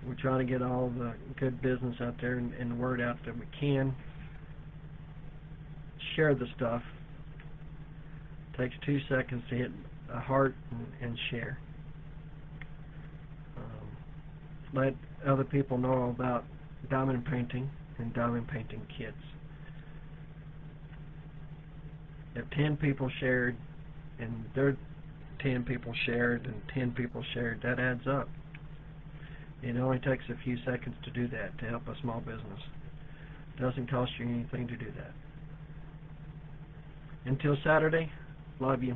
We're trying to get all the good business out there and the word out that we can. Share the stuff. Takes 2 seconds to hit a heart and share. Let other people know about diamond painting and diamond painting kits. If 10 people shared and their 10 people shared and 10 people shared, that adds up. It only takes a few seconds to do that, to help a small business. It doesn't cost you anything to do that. Until Saturday, love you.